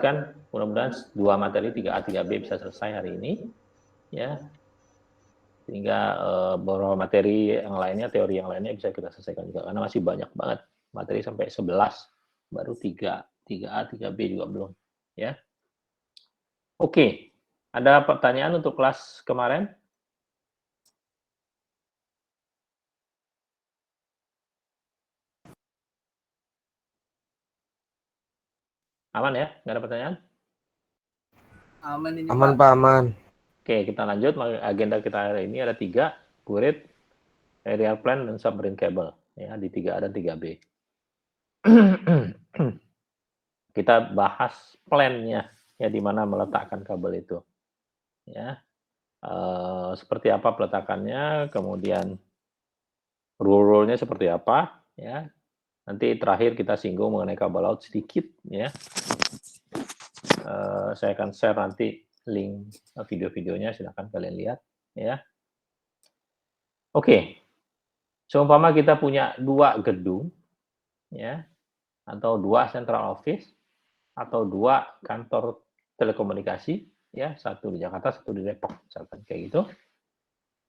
kan mudah-mudahan 2 materi 3A 3B bisa selesai hari ini ya, sehingga beberapa materi yang lainnya, teori yang lainnya bisa kita selesaikan juga karena masih banyak banget materi sampai 11, baru 3A 3B juga belum ya. Oke, ada pertanyaan untuk kelas kemarin? Aman ya, nggak ada pertanyaan? Aman ini Aman Pak. Pak, aman. Oke, kita lanjut. Agenda kita hari ini ada 3, burit, aerial plan, dan submarine cable. Ya, di 3A dan 3B. Kita bahas plan-nya, ya, di mana meletakkan kabel itu. Ya, seperti apa peletakannya, kemudian rule-nya seperti apa, ya. Nanti terakhir kita singgung mengenai kabel laut sedikit, ya. Saya akan share nanti link video-videonya, silakan kalian lihat, ya. Oke, seumpama kita punya 2 gedung, ya, atau 2 central office, atau 2 kantor telekomunikasi, ya, 1 di Jakarta, 1 di Depok, misalkan kayak gitu.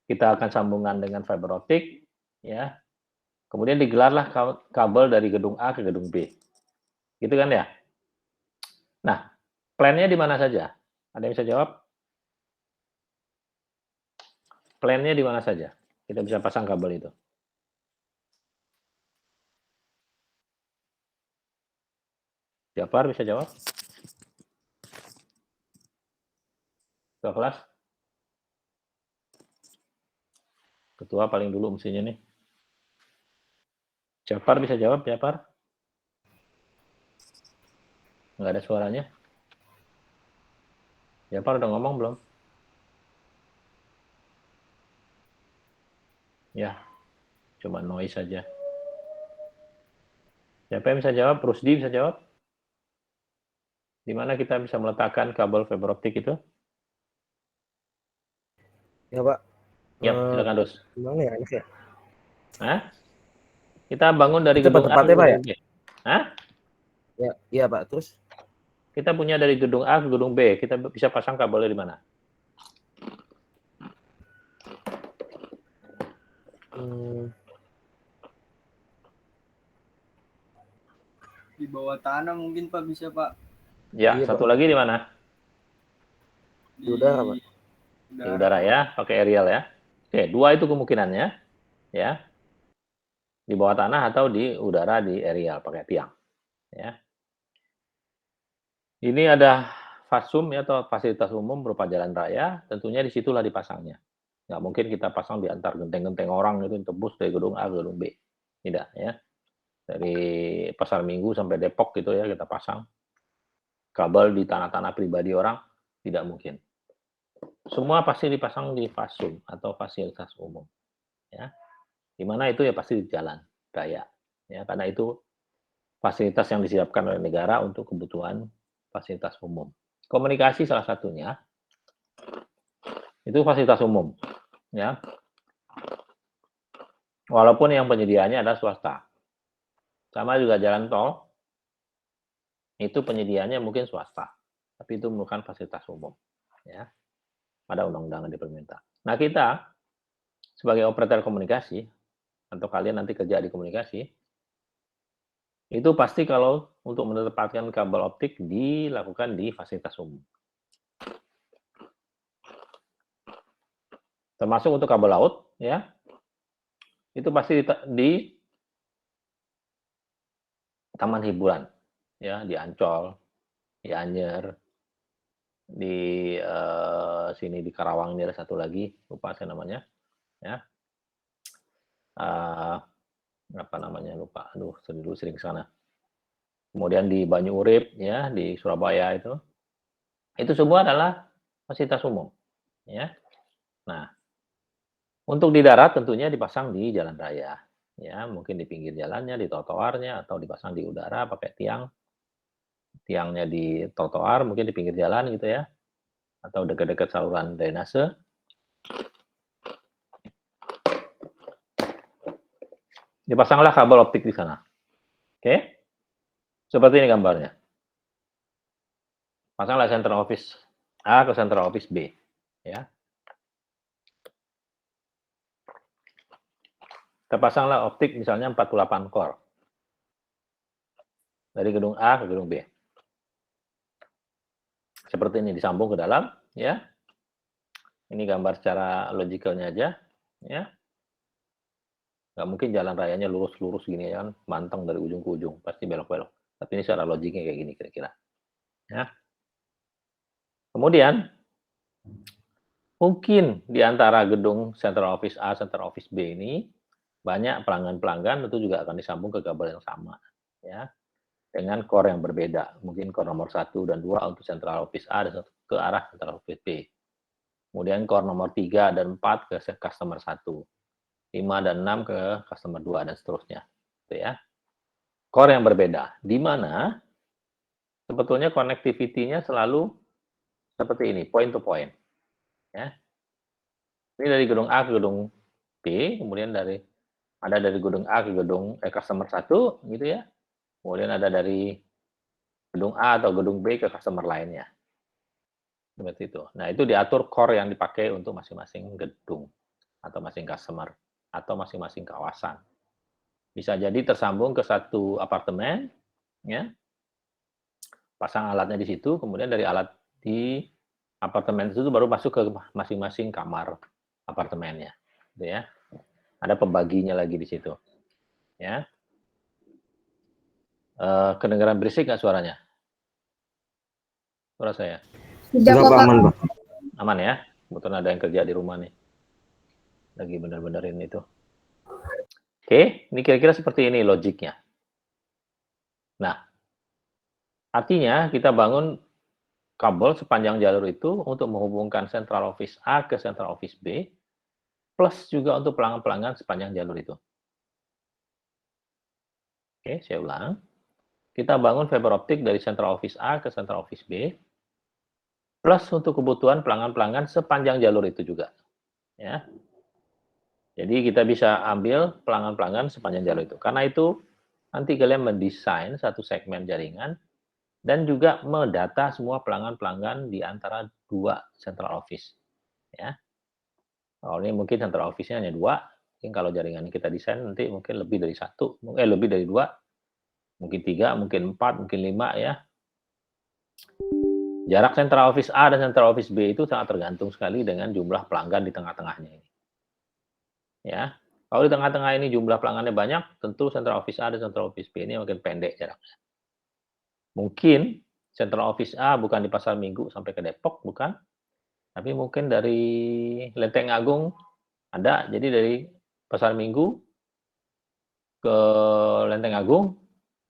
Kita akan sambungan dengan fiber optik, ya. Kemudian digelarlah kabel dari gedung A ke gedung B. Gitu kan ya? Nah, plan-nya di mana saja? Ada yang bisa jawab? Plan-nya di mana saja? Kita bisa pasang kabel itu. Jafar bisa jawab? Ketua kelas? Ketua paling dulu mestinya nih. Jafar bisa jawab, Jafar? Nggak ada suaranya. Jafar udah ngomong belum? Ya, cuma noise saja. Siapa yang bisa jawab? Rusdi bisa jawab? Di mana kita bisa meletakkan kabel fiber optik itu? Ya Pak. Ya, silakan Rus. Gimana ya enak ya? Hah? Kita bangun dari Itu gedung A ke tempatnya Pak ya? gedung B. Hah? Ya, iya Pak. Terus? Kita punya dari gedung A ke gedung B. Kita bisa pasang kabelnya di mana? Di bawah tanah mungkin Pak bisa Pak. Ya, Iya, satu Pak. lagi di mana? Di udara Pak. Di udara ya, pakai aerial ya. Oke, 2 itu kemungkinannya, ya. Di bawah tanah atau di udara di aerial pakai tiang, ya. Ini ada fasum ya, atau fasilitas umum berupa jalan raya, tentunya disitulah dipasangnya. Nggak mungkin kita pasang di antar genteng-genteng orang itu tembus dari gedung A ke gedung B. Tidak ya. Dari Pasar Minggu sampai Depok gitu ya kita pasang. Kabel di tanah-tanah pribadi orang tidak mungkin. Semua pasti dipasang di fasum atau fasilitas umum. Ya. Di mana itu ya pasti di jalan raya. Ya, karena itu fasilitas yang disiapkan oleh negara untuk kebutuhan fasilitas umum. Komunikasi salah satunya itu fasilitas umum, ya. Walaupun yang penyediaannya adalah swasta. Sama juga jalan tol, itu penyediaannya mungkin swasta, tapi itu bukan fasilitas umum, ya. Pada undang-undangan diperminta. Nah, kita sebagai operator komunikasi atau kalian nanti kerja di komunikasi, itu pasti kalau untuk menempatkan kabel optik dilakukan di fasilitas umum. Termasuk untuk kabel laut, ya. Itu pasti di taman hiburan, ya, di Ancol, di Anyer, di sini di Karawang ini ada satu lagi, lupa saya namanya, ya. Apa namanya lupa, aduh dulu sering ke sana. Kemudian di Banyu Urip, ya, di Surabaya itu semua adalah fasilitas umum, ya. Nah, untuk di darat tentunya dipasang di jalan raya, ya, mungkin di pinggir jalannya, di trotoarnya, atau dipasang di udara pakai tiang, tiangnya di trotoar, mungkin di pinggir jalan gitu ya, atau dekat-dekat saluran drainase. Dipasanglah kabel optik di sana. Oke? Seperti ini gambarnya. Pasanglah central office A ke central office B, ya. Kita pasanglah optik misalnya 48 core. Dari gedung A ke gedung B. Seperti ini disambung ke dalam, ya. Ini gambar secara logikalnya aja, ya. Nggak mungkin jalan rayanya lurus-lurus gini ya kan, manteng dari ujung ke ujung, pasti belok-belok. Tapi ini secara logiknya kayak gini kira-kira. Ya. Kemudian mungkin di antara gedung Central Office A, Central Office B ini banyak pelanggan-pelanggan tentu juga akan disambung ke kabel yang sama, ya. Dengan core yang berbeda. Mungkin core nomor 1 dan 2 untuk Central Office A dan ke arah Central Office B. Kemudian core nomor 3 dan 4 ke customer 1. 5 dan 6 ke customer 2 dan seterusnya. Gitu ya. Core yang berbeda. Di mana sebetulnya connectivity-nya selalu seperti ini, point to point. Ya. Ini dari gedung A ke gedung B, kemudian ada dari gedung A ke gedung customer 1 gitu ya. Kemudian ada dari gedung A atau gedung B ke customer lainnya. Seperti itu. Nah, itu diatur core yang dipakai untuk masing-masing gedung atau masing customer atau masing-masing kawasan. Bisa jadi tersambung ke satu apartemen, ya. Pasang alatnya di situ, kemudian dari alat di apartemen itu baru masuk ke masing-masing kamar apartemennya, gitu ya. Ada pembaginya lagi di situ, ya. Kedengaran berisik nggak suaranya? Suara saya? Tidak kok, Pak. aman, Pak. Aman ya? Kebetulan ada yang kerja di rumah nih. Lagi bener-benerin itu. Oke, ini kira-kira seperti ini logiknya. Nah, artinya kita bangun kabel sepanjang jalur itu untuk menghubungkan Central Office A ke Central Office B, plus juga untuk pelanggan-pelanggan sepanjang jalur itu. Oke, saya ulang. Kita bangun fiber optik dari Central Office A ke Central Office B, plus untuk kebutuhan pelanggan-pelanggan sepanjang jalur itu juga. Ya. Jadi kita bisa ambil pelanggan-pelanggan sepanjang jalur itu. Karena itu nanti kalian mendesain satu segmen jaringan dan juga mendata semua pelanggan-pelanggan di antara dua central office. Ya. Kalau ini mungkin central office-nya hanya 2, mungkin kalau jaringan kita desain nanti mungkin lebih dari 1, lebih dari 2, mungkin 3, mungkin 4, mungkin 5 ya. Jarak central office A dan central office B itu sangat tergantung sekali dengan jumlah pelanggan di tengah-tengahnya ini. Ya. Kalau di tengah-tengah ini jumlah pelanggannya banyak, tentu central office A dan central office B ini makin pendek jaraknya. Mungkin central office A bukan di Pasar Minggu sampai ke Depok, bukan. Tapi mungkin dari Lenteng Agung ada, jadi dari Pasar Minggu ke Lenteng Agung,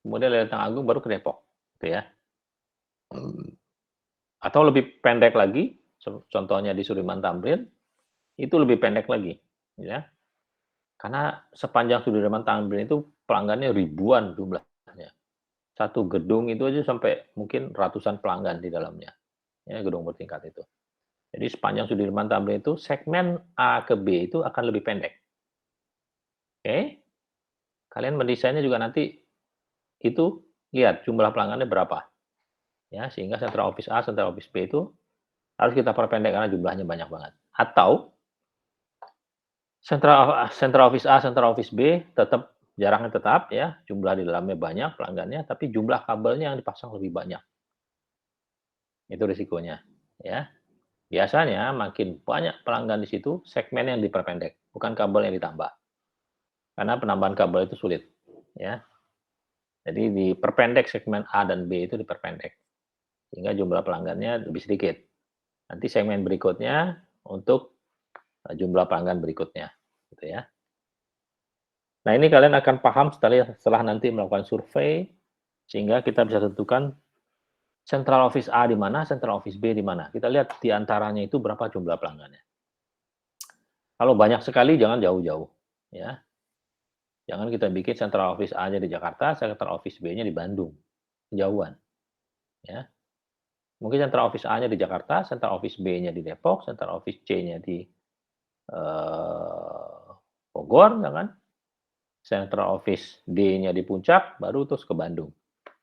kemudian dari Lenteng Agung baru ke Depok, gitu ya. Atau lebih pendek lagi, contohnya di Sudirman Tamrin, itu lebih pendek lagi, ya. Karena sepanjang Sudirman Tamrin itu pelanggannya ribuan jumlahnya. Satu gedung itu aja sampai mungkin ratusan pelanggan di dalamnya, ya, gedung bertingkat itu. Jadi sepanjang Sudirman Tamrin itu segmen A ke B itu akan lebih pendek. Oke? Kalian mendesainnya juga nanti itu lihat jumlah pelanggannya berapa. Ya, sehingga central office A, central office B itu harus kita perpendek karena jumlahnya banyak banget. Atau central office A, central office B tetap jaraknya tetap ya, jumlah di dalamnya banyak pelanggannya, tapi jumlah kabelnya yang dipasang lebih banyak. Itu risikonya, ya. Biasanya makin banyak pelanggan di situ, segmen yang diperpendek, bukan kabel yang ditambah. Karena penambahan kabel itu sulit, ya. Jadi diperpendek segmen A dan B itu diperpendek. Sehingga jumlah pelanggannya lebih sedikit. Nanti segmen berikutnya untuk jumlah pelanggan berikutnya, gitu ya. Nah, ini kalian akan paham setelah nanti melakukan survei, sehingga kita bisa tentukan central office A di mana, central office B di mana. Kita lihat di antaranya itu berapa jumlah pelanggannya. Kalau banyak sekali jangan jauh-jauh, ya. Jangan kita bikin central office A-nya di Jakarta, central office B-nya di Bandung, jauhan, ya. Mungkin central office A-nya di Jakarta, central office B-nya di Depok, central office C-nya di Bogor, ya kan? Central office D-nya di Puncak, baru terus ke Bandung.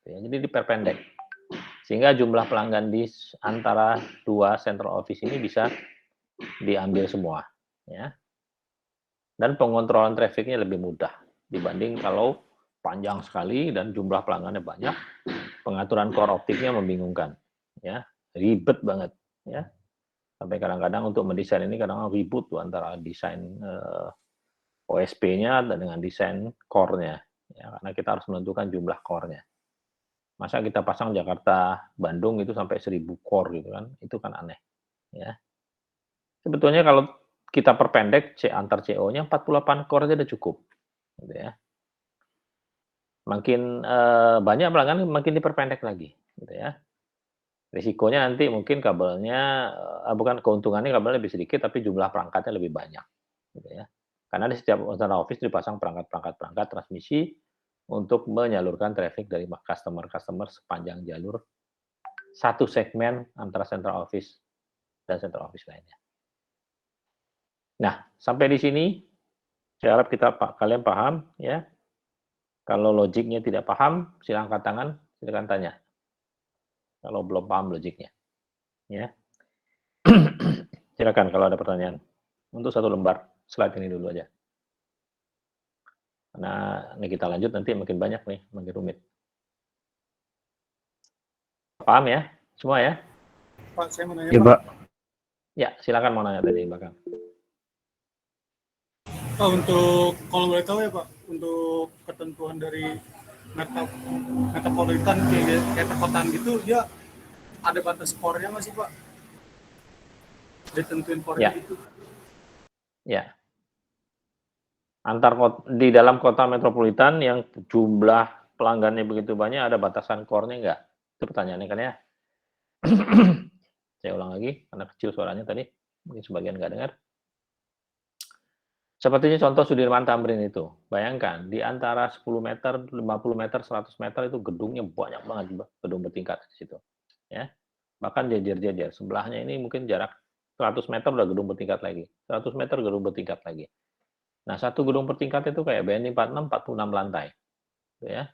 Ya, jadi diperpendek. Sehingga jumlah pelanggan di antara dua central office ini bisa diambil semua, ya. Dan pengontrolan trafficnya lebih mudah dibanding kalau panjang sekali dan jumlah pelanggannya banyak, pengaturan core optiknya membingungkan, ya, ribet banget, ya. Sampai kadang-kadang untuk mendesain ini kadang ribut tuh antara desain OSP-nya dan dengan desain core-nya, ya, karena kita harus menentukan jumlah core-nya. Masa kita pasang Jakarta Bandung itu sampai 1000 core gitu kan, itu kan aneh, ya. Sebetulnya kalau kita perpendek antar CO-nya 48 core aja udah cukup, gitu ya. Makin banyak pelanggan makin diperpendek lagi, gitu ya. Risikonya nanti mungkin kabelnya bukan keuntungannya kabelnya lebih sedikit, tapi jumlah perangkatnya lebih banyak, gitu ya. Karena di setiap central office dipasang perangkat transmisi untuk menyalurkan traffic dari customer sepanjang jalur satu segmen antara central office dan central office lainnya. Nah, sampai di sini saya harap kalian paham, ya. Kalau logiknya tidak paham, silakan angkat tangan, silakan tanya. Kalau belum paham logiknya, ya. Silakan kalau ada pertanyaan. Untuk satu lembar slide ini dulu aja. Karena ini kita lanjut nanti makin banyak nih, makin rumit. Paham ya? Semua ya? Pak, saya mau nanya, Iya, Pak. Pak. Ya, silakan mau nanya tadi, Mbak Kang. Pak, untuk kalau boleh tahu ya, Pak, untuk ketentuan dari metropolitan kayak perkotaan gitu, dia ada batas skornya nggak sih, Pak? Ditentuin skornya Ya. gitu. Ya. Di dalam kota metropolitan yang jumlah pelanggannya begitu banyak, ada batasan core-nya nggak? Itu pertanyaannya kan ya. Saya ulang lagi, karena kecil suaranya tadi. Mungkin sebagian nggak dengar. Sepertinya contoh Sudirman Tamrin itu. Bayangkan, di antara 10 meter, 50 meter, 100 meter itu gedungnya banyak banget, gedung bertingkat di situ. Ya. Bahkan jejer-jejer. Sebelahnya ini mungkin jarak 100 meter udah gedung bertingkat lagi. 100 meter gedung bertingkat lagi. Nah, satu gedung bertingkat itu kayak BNI 46, 46 lantai. Gitu ya.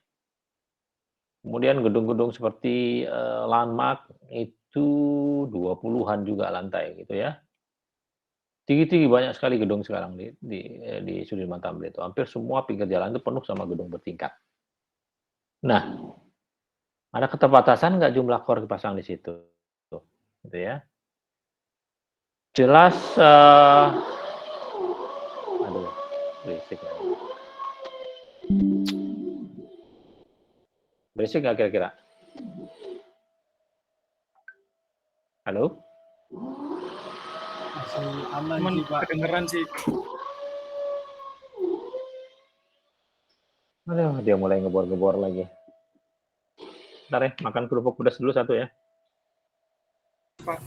Kemudian gedung-gedung seperti Landmark itu 20-an juga lantai gitu ya. Tinggi-tinggi banyak sekali gedung sekarang di Sudirman Tamrin itu. Hampir semua pinggir jalan itu penuh sama gedung bertingkat. Nah, ada keterbatasan nggak jumlah core dipasang di situ? Gitu ya. Jelas, aduh, berisik lagi. Berisik nggak kira-kira? Halo? Masih aman sih, Pak. Kedengeran sih. Aduh, dia mulai ngebor-ngebor lagi. Bentar ya, makan kerupuk pedas dulu satu ya. Pak.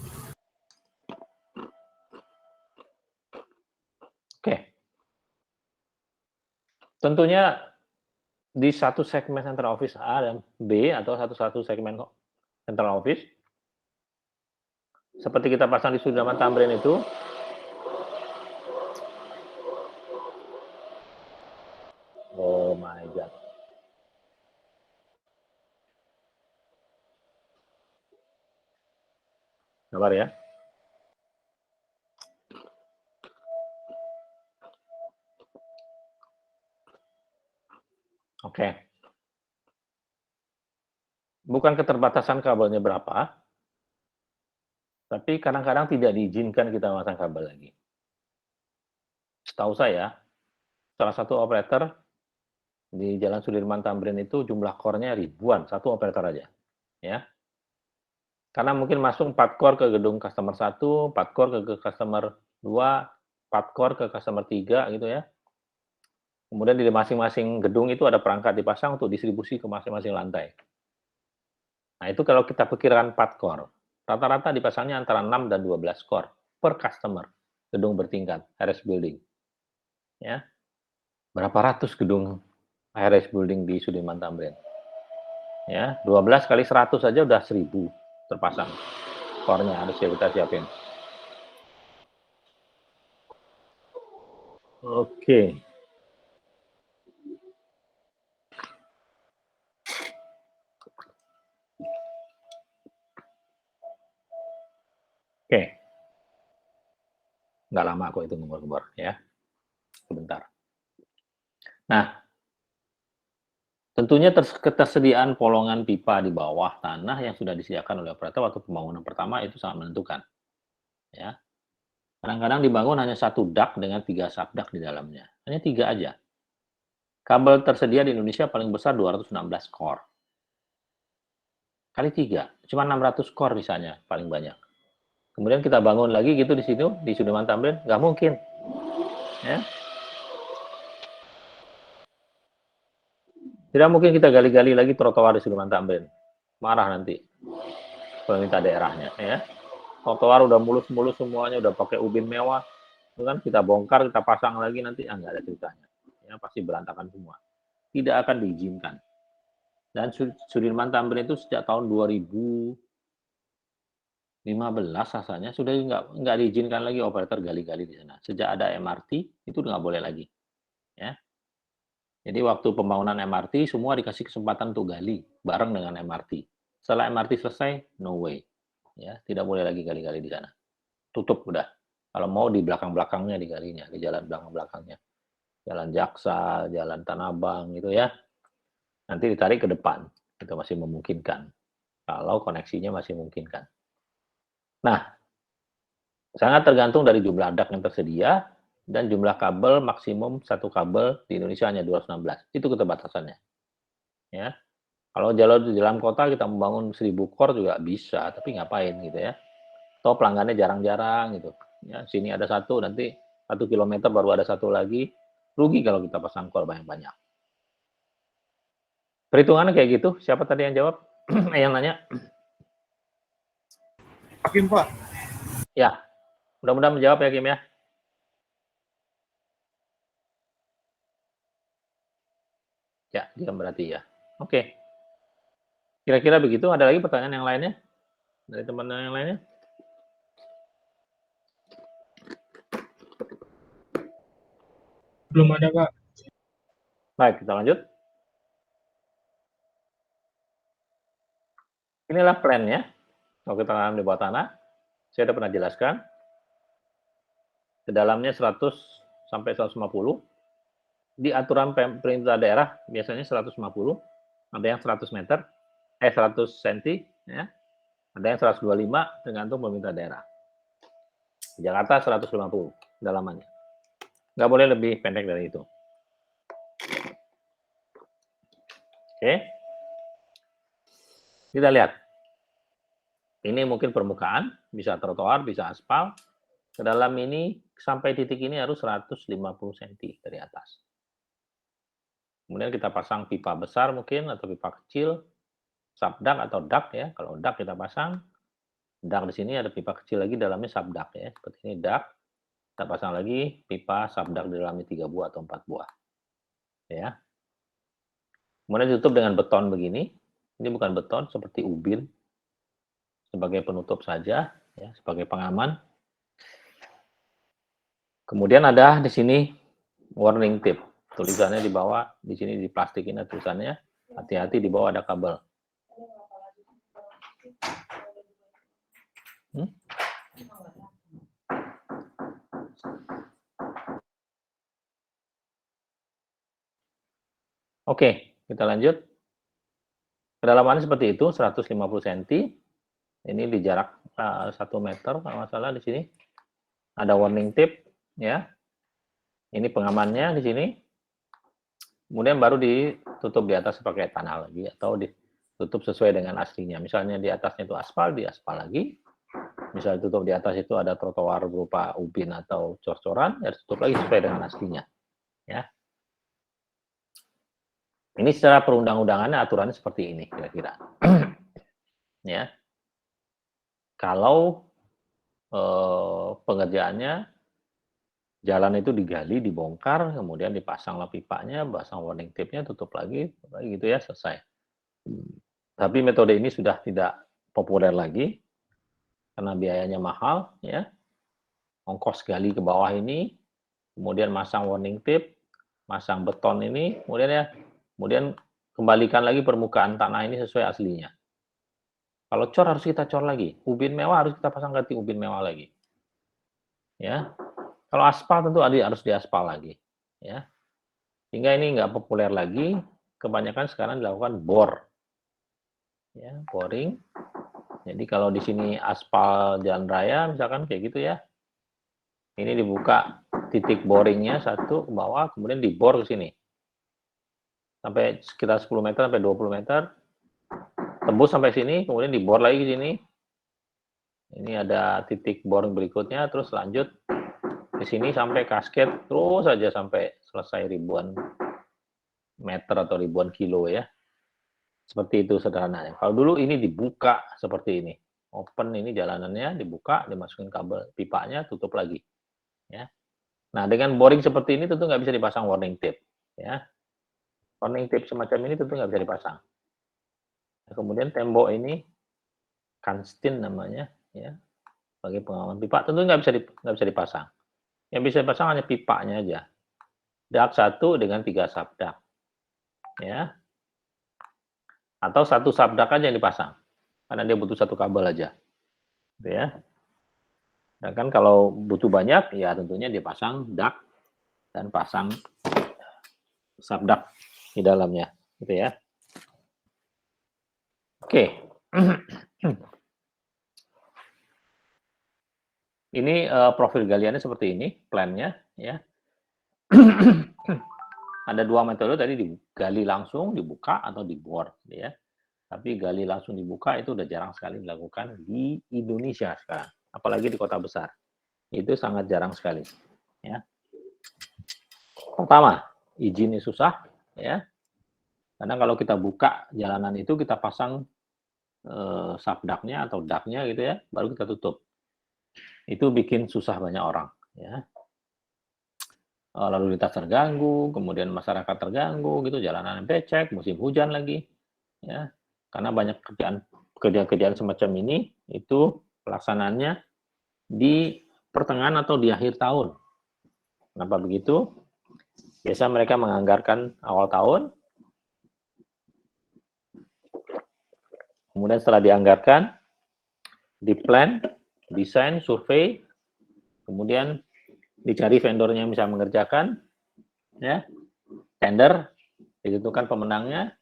Oke. Tentunya di satu segmen central office A dan B atau satu segmen central office, seperti kita pasang di Sudirman Tamrin itu, oh my god. Sabar ya. Oke. Bukan keterbatasan kabelnya berapa, tapi kadang-kadang tidak diizinkan kita memasang kabel lagi. Setahu saya, salah satu operator di Jalan Sudirman Tamrin itu jumlah core-nya ribuan, satu operator aja. Ya. Karena mungkin masuk 4 core ke gedung customer 1, 4 core ke customer 2, 4 core ke customer 3 gitu ya. Kemudian di masing-masing gedung itu ada perangkat dipasang untuk distribusi ke masing-masing lantai. Nah, itu kalau kita perkirakan 4 core. Rata-rata dipasangnya antara 6 dan 12 core per customer. Gedung bertingkat, high-rise building. Ya. Berapa ratus gedung high-rise building di Sudirman Tamrin. Ya, 12 kali 100 saja udah 1000 terpasang. Core-nya harus kita siapin. Oke. Nggak lama kok itu ngebor-ngebor ya. Sebentar. Nah, tentunya ketersediaan polongan pipa di bawah tanah yang sudah disediakan oleh operator waktu pembangunan pertama itu sangat menentukan. Ya. Kadang-kadang dibangun hanya satu dak dengan 3 subdak di dalamnya. Hanya 3 aja. Kabel tersedia di Indonesia paling besar 216 core. Kali 3, cuma 600 core misalnya paling banyak. Kemudian kita bangun lagi gitu di situ, di Sudirman Tamrin, nggak mungkin. Ya. Tidak mungkin kita gali-gali lagi trotoar di Sudirman Tamrin. Marah nanti pemerintah daerahnya. Ya. Trotoar udah mulus-mulus semuanya, udah pakai ubin mewah. Itu kan kita bongkar, kita pasang lagi nanti, nggak ada ceritanya. Ya, pasti berantakan semua. Tidak akan diizinkan. Dan Sudirman Tamrin itu sejak tahun 2015 rasanya sudah nggak diizinkan lagi operator gali-gali di sana. Sejak ada MRT itu nggak boleh lagi. Ya. Jadi waktu pembangunan MRT semua dikasih kesempatan untuk gali bareng dengan MRT. Setelah MRT selesai, no way. Ya, tidak boleh lagi gali-gali di sana. Tutup udah. Kalau mau di belakang-belakangnya digalinya, di jalan belakang-belakangnya. Jalan Jaksa, Jalan Tanah Abang gitu ya. Nanti ditarik ke depan. Itu masih memungkinkan. Kalau koneksinya masih memungkinkan. Nah, sangat tergantung dari jumlah dak yang tersedia dan jumlah kabel maksimum satu kabel di Indonesia hanya 216. Itu keterbatasannya. Ya. Kalau jalur di dalam kota kita membangun 1000 core juga bisa, tapi ngapain gitu ya. Toh pelanggannya jarang-jarang gitu. Ya, sini ada satu, nanti 1 kilometer baru ada satu lagi. Rugi kalau kita pasang core banyak-banyak. Perhitungannya kayak gitu. Siapa tadi yang jawab? Yang nanya? Hakim, Pak. Ya, mudah-mudahan menjawab ya, Kim ya. Ya, dia berarti ya. Oke. Kira-kira begitu. Ada lagi pertanyaan yang lainnya? Dari teman-teman yang lainnya? Belum ada, Pak. Baik, kita lanjut. Inilah plan-nya. Kalau kita tanam di bawah tanah, saya sudah pernah jelaskan. Kedalamnya 100 sampai 150. Di aturan pemerintah daerah biasanya 150, ada yang 100 meter, 100 cm, ya. Ada yang 125 tergantung pemerintah daerah. Di Jakarta 150 dalamannya. Nggak boleh lebih pendek dari itu. Oke. Kita lihat. Ini mungkin permukaan, bisa trotoar, bisa aspal. Ke dalam ini, sampai titik ini harus 150 cm dari atas. Kemudian kita pasang pipa besar mungkin, atau pipa kecil, subdak atau dak ya. Kalau dak kita pasang, dak di sini ada pipa kecil lagi, dalamnya subdak ya. Seperti ini dak, kita pasang lagi pipa subdak di dalamnya 3 buah atau 4 buah. Ya. Kemudian ditutup dengan beton begini. Ini bukan beton, seperti ubin. Sebagai penutup saja, ya, sebagai pengaman. Kemudian ada di sini warning tip. Tulisannya di bawah, di sini di plastikin tulisannya, hati-hati di bawah ada kabel. Oke, kita lanjut. Kedalamannya seperti itu, 150 cm. Ini di jarak 1 meter, kalau nggak salah di sini. Ada warning tip, ya. Ini pengamannya di sini. Kemudian baru ditutup di atas pakai tanah lagi, atau ditutup sesuai dengan aslinya. Misalnya di atasnya itu aspal, di aspal lagi. Misalnya tutup di atas itu ada trotoar berupa ubin atau cor-coran, ya tutup lagi sesuai dengan aslinya. Ya. Ini secara perundang-undangannya aturannya seperti ini kira-kira. Ya. Kalau pengerjaannya jalan itu digali, dibongkar, kemudian dipasanglah pipanya, pasang warning tape-nya, tutup lagi gitu ya, selesai. Tapi metode ini sudah tidak populer lagi karena biayanya mahal, ya. Ongkos gali ke bawah ini, kemudian masang warning tape, masang beton ini, kemudian kembalikan lagi permukaan tanah ini sesuai aslinya. Kalau cor harus kita cor lagi, ubin mewah harus kita pasang ganti ubin mewah lagi. Ya. Kalau aspal tentu harus diaspal lagi, ya. Sehingga ini nggak populer lagi, kebanyakan sekarang dilakukan bor, ya, boring. Jadi kalau di sini aspal jalan raya, misalkan kayak gitu ya, ini dibuka titik boringnya satu ke bawah, kemudian dibor ke sini. Sampai sekitar 10 meter sampai 20 meter, tembus sampai sini, kemudian dibor lagi ke sini. Ini ada titik boring berikutnya, terus lanjut di sini sampai kasket, terus saja sampai selesai ribuan meter atau ribuan kilo ya. Seperti itu sederhananya. Kalau dulu ini dibuka seperti ini. Open ini jalanannya, dibuka, dimasukin kabel pipanya, tutup lagi. Ya. Nah, dengan boring seperti ini tentu nggak bisa dipasang warning tape. Ya. Warning tape semacam ini tentu nggak bisa dipasang. Nah, kemudian tembok ini, Kanstin namanya, ya, sebagai pengaman pipa, tentu nggak bisa dipasang. Yang bisa dipasang hanya pipanya aja. Dak 1 dengan 3 subdak. Ya. Atau 1 subdak aja yang dipasang. Karena dia butuh 1 kabel aja. Gitu ya. Nah, kan kalau butuh banyak, ya tentunya dia pasang dak dan pasang subdak di dalamnya, gitu ya. Oke. Ini profil galiannya seperti ini, plannya, ya. Ada 2 metode tadi, digali langsung, dibuka atau dibor, ya. Tapi gali langsung dibuka itu udah jarang sekali dilakukan di Indonesia sekarang, apalagi di kota besar. Itu sangat jarang sekali, ya. Pertama, izinnya susah, ya. Karena kalau kita buka jalanan itu, kita pasang subdaknya atau daknya gitu ya, baru kita tutup. Itu bikin susah banyak orang, ya. Lalu lintas terganggu, kemudian masyarakat terganggu gitu, jalanan becek, musim hujan lagi, ya. Karena banyak kerjaan-kerjaan semacam ini itu pelaksanaannya di pertengahan atau di akhir tahun. Kenapa begitu? Biasa mereka menganggarkan awal tahun, kemudian setelah dianggarkan, di-plan, desain, survei, kemudian dicari vendornya yang bisa mengerjakan, ya, tender, ditentukan pemenangnya,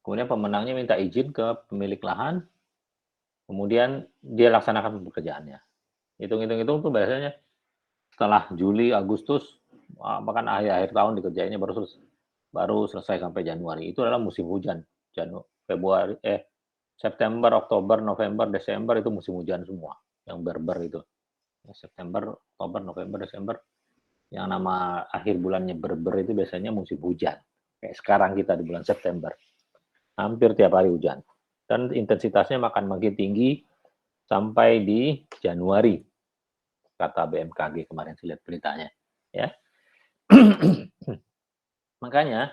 kemudian pemenangnya minta izin ke pemilik lahan, kemudian dia laksanakan pekerjaannya. Hitung-hitung tuh biasanya setelah Juli, Agustus, bahkan akhir-akhir tahun dikerjainnya baru selesai sampai Januari. Itu adalah musim hujan. September, Oktober, November, Desember itu musim hujan semua. Yang berber itu. September, Oktober, November, Desember. Yang nama akhir bulannya berber itu biasanya musim hujan. Kayak sekarang kita di bulan September. Hampir tiap hari hujan. Dan intensitasnya makin tinggi sampai di Januari. Kata BMKG kemarin saya lihat beritanya. Ya. Makanya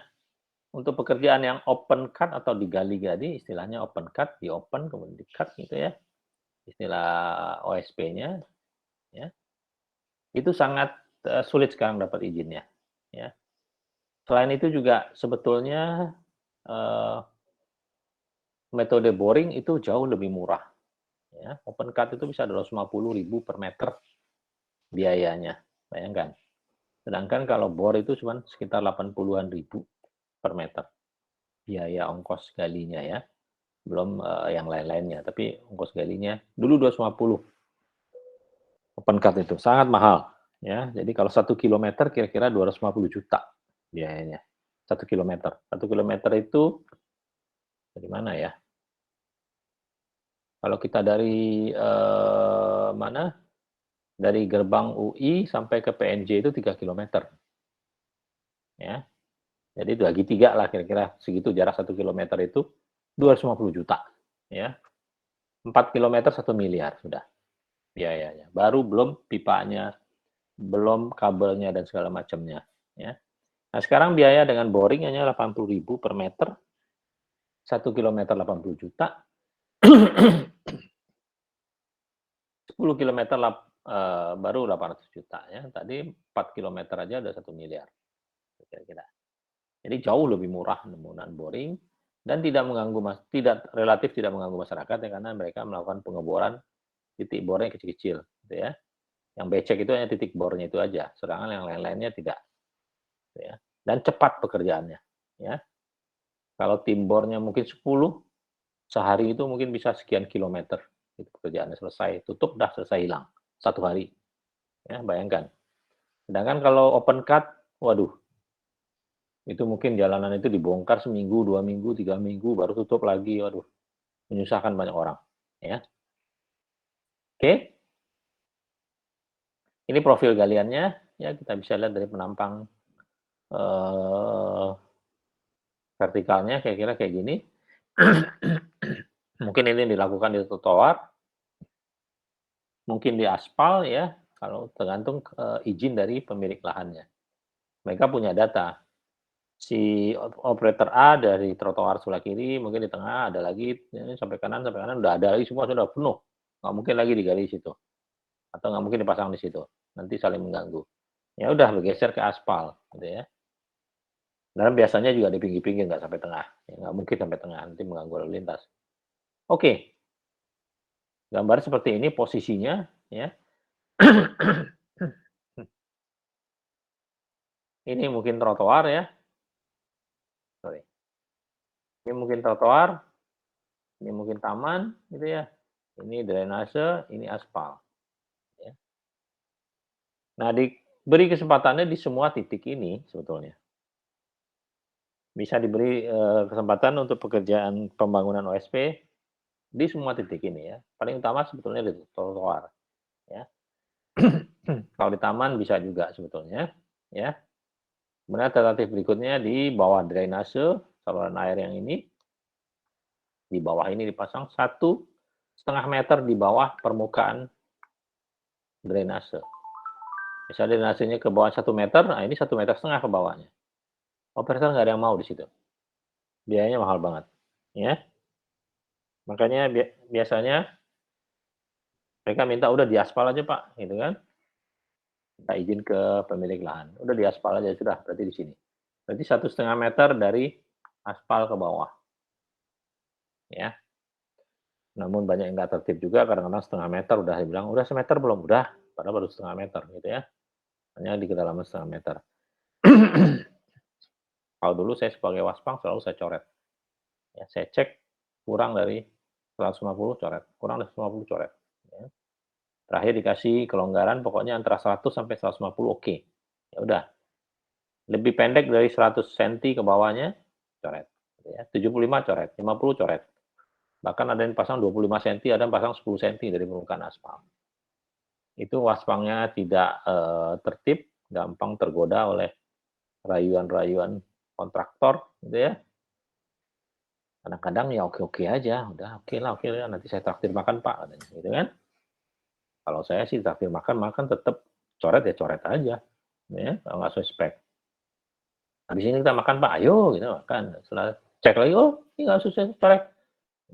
untuk pekerjaan yang open cut atau digali-gali, istilahnya open cut, di open kemudian di cut gitu ya. Istilah OSP-nya, ya. Itu sangat sulit sekarang dapat izinnya, ya. Selain itu juga sebetulnya metode boring itu jauh lebih murah, ya. Open cut itu bisa 250.000 per meter biayanya, bayangkan. Sedangkan kalau bor itu cuma sekitar 80-an ribu per meter biaya ongkos galinya ya, belum yang lain-lainnya. Tapi ongkos galinya dulu 250 open cut itu sangat mahal, ya. Jadi kalau 1 kilometer kira-kira 250 juta biayanya. 1 kilometer. 1 kilometer itu dari mana ya? Kalau kita dari mana? Dari gerbang UI sampai ke PNJ itu 3 kilometer. Ya. Jadi bagi 3 lah kira-kira segitu jarak 1 kilometer itu 250 juta. Ya. 4 kilometer 1 miliar sudah biayanya. Baru belum pipanya, belum kabelnya dan segala macamnya. Ya. Nah sekarang biaya dengan boring hanya 80.000 per meter, 1 kilometer 80 juta, 10 kilometer baru 800 juta. Ya. Tadi 4 kilometer aja udah 1 miliar. Kira-kira. Jadi jauh lebih murah penggunaan boring dan relatif tidak mengganggu masyarakat ya, karena mereka melakukan pengeboran titik bornya kecil-kecil, gitu ya. Yang becek itu hanya titik bornya itu aja, sedangkan yang lain-lainnya tidak. Ya. Dan cepat pekerjaannya. Ya. Kalau tim bornya mungkin 10, sehari itu mungkin bisa sekian kilometer. Itu pekerjaannya selesai, tutup, dah selesai, hilang. 1 hari. Ya, bayangkan. Sedangkan kalau open cut, waduh, itu mungkin jalanan itu dibongkar seminggu, 2 minggu, 3 minggu, baru tutup lagi. Waduh, menyusahkan banyak orang. Ya. Oke. Ini profil galiannya. Ya, kita bisa lihat dari penampang vertikalnya kira-kira kayak gini. Mungkin ini dilakukan di trotoar, mungkin di aspal ya, kalau tergantung izin dari pemilik lahannya. Mereka punya data. Si operator A dari trotoar sebelah kiri, mungkin di tengah ada lagi, ini sampai kanan, udah ada lagi semua, sudah penuh. Nggak mungkin lagi digali di situ. Atau nggak mungkin dipasang di situ. Nanti saling mengganggu. Ya udah, bergeser ke aspal. Gitu ya. Dan biasanya juga di pinggir-pinggir, nggak sampai tengah. Ya, nggak mungkin sampai tengah, nanti mengganggu lalu lintas. Oke. Gambar seperti ini posisinya. Ya. Ini mungkin trotoar ya. Sorry. Ini mungkin trotoar. Ini mungkin taman, gitu ya. Ini drainase, ini aspal. Ya. Nah, diberi kesempatannya di semua titik ini sebetulnya. Bisa diberi kesempatan untuk pekerjaan pembangunan OSP di semua titik ini ya. Paling utama sebetulnya di trotoar. Ya. Kalau di taman bisa juga sebetulnya. Ya. Kemudian alternatif berikutnya di bawah drainase, saluran air yang ini. Di bawah ini dipasang 1,5 meter di bawah permukaan drainase. Misalnya drainasenya ke bawah 1 meter, nah ini 1,5 meter ke bawahnya. Operator nggak ada yang mau di situ. Biayanya mahal banget. Ya. Makanya biasanya mereka minta udah diaspal aja Pak, gitu kan. Minta izin ke pemilik lahan. Udah diaspal aja, sudah, berarti di sini. Berarti 1,5 meter dari aspal ke bawah. Ya. Namun banyak yang nggak tertib juga, kadang-kadang 1,5 meter udah dibilang, udah semeter belum? Udah, padahal baru 1,5 meter gitu ya. Hanya di kedalaman 1,5 meter. Kalau dulu saya sebagai waspang selalu saya coret. Ya, saya cek kurang dari 150 coret, kurang dari 150 coret. Ya. Terakhir dikasih kelonggaran pokoknya antara 100 sampai 150 oke. Ya udah. Lebih pendek dari 100 cm ke bawahnya coret. Ya, 75 coret, 50 coret. Bahkan ada yang pasang 25 cm, ada yang pasang 10 cm dari permukaan aspal. Itu waspangnya tidak tertib, gampang tergoda oleh rayuan-rayuan kontraktor, gitu ya. Kadang-kadang ya oke-oke aja, udah oke lah, nanti saya traktir makan Pak, katanya, gitu kan. Kalau saya sih traktir makan tetap coret ya coret aja, ya, kalau nggak suspek. Habis ini kita makan Pak, ayo gitu makan. Setelah cek lagi, oh ini nggak susah coret.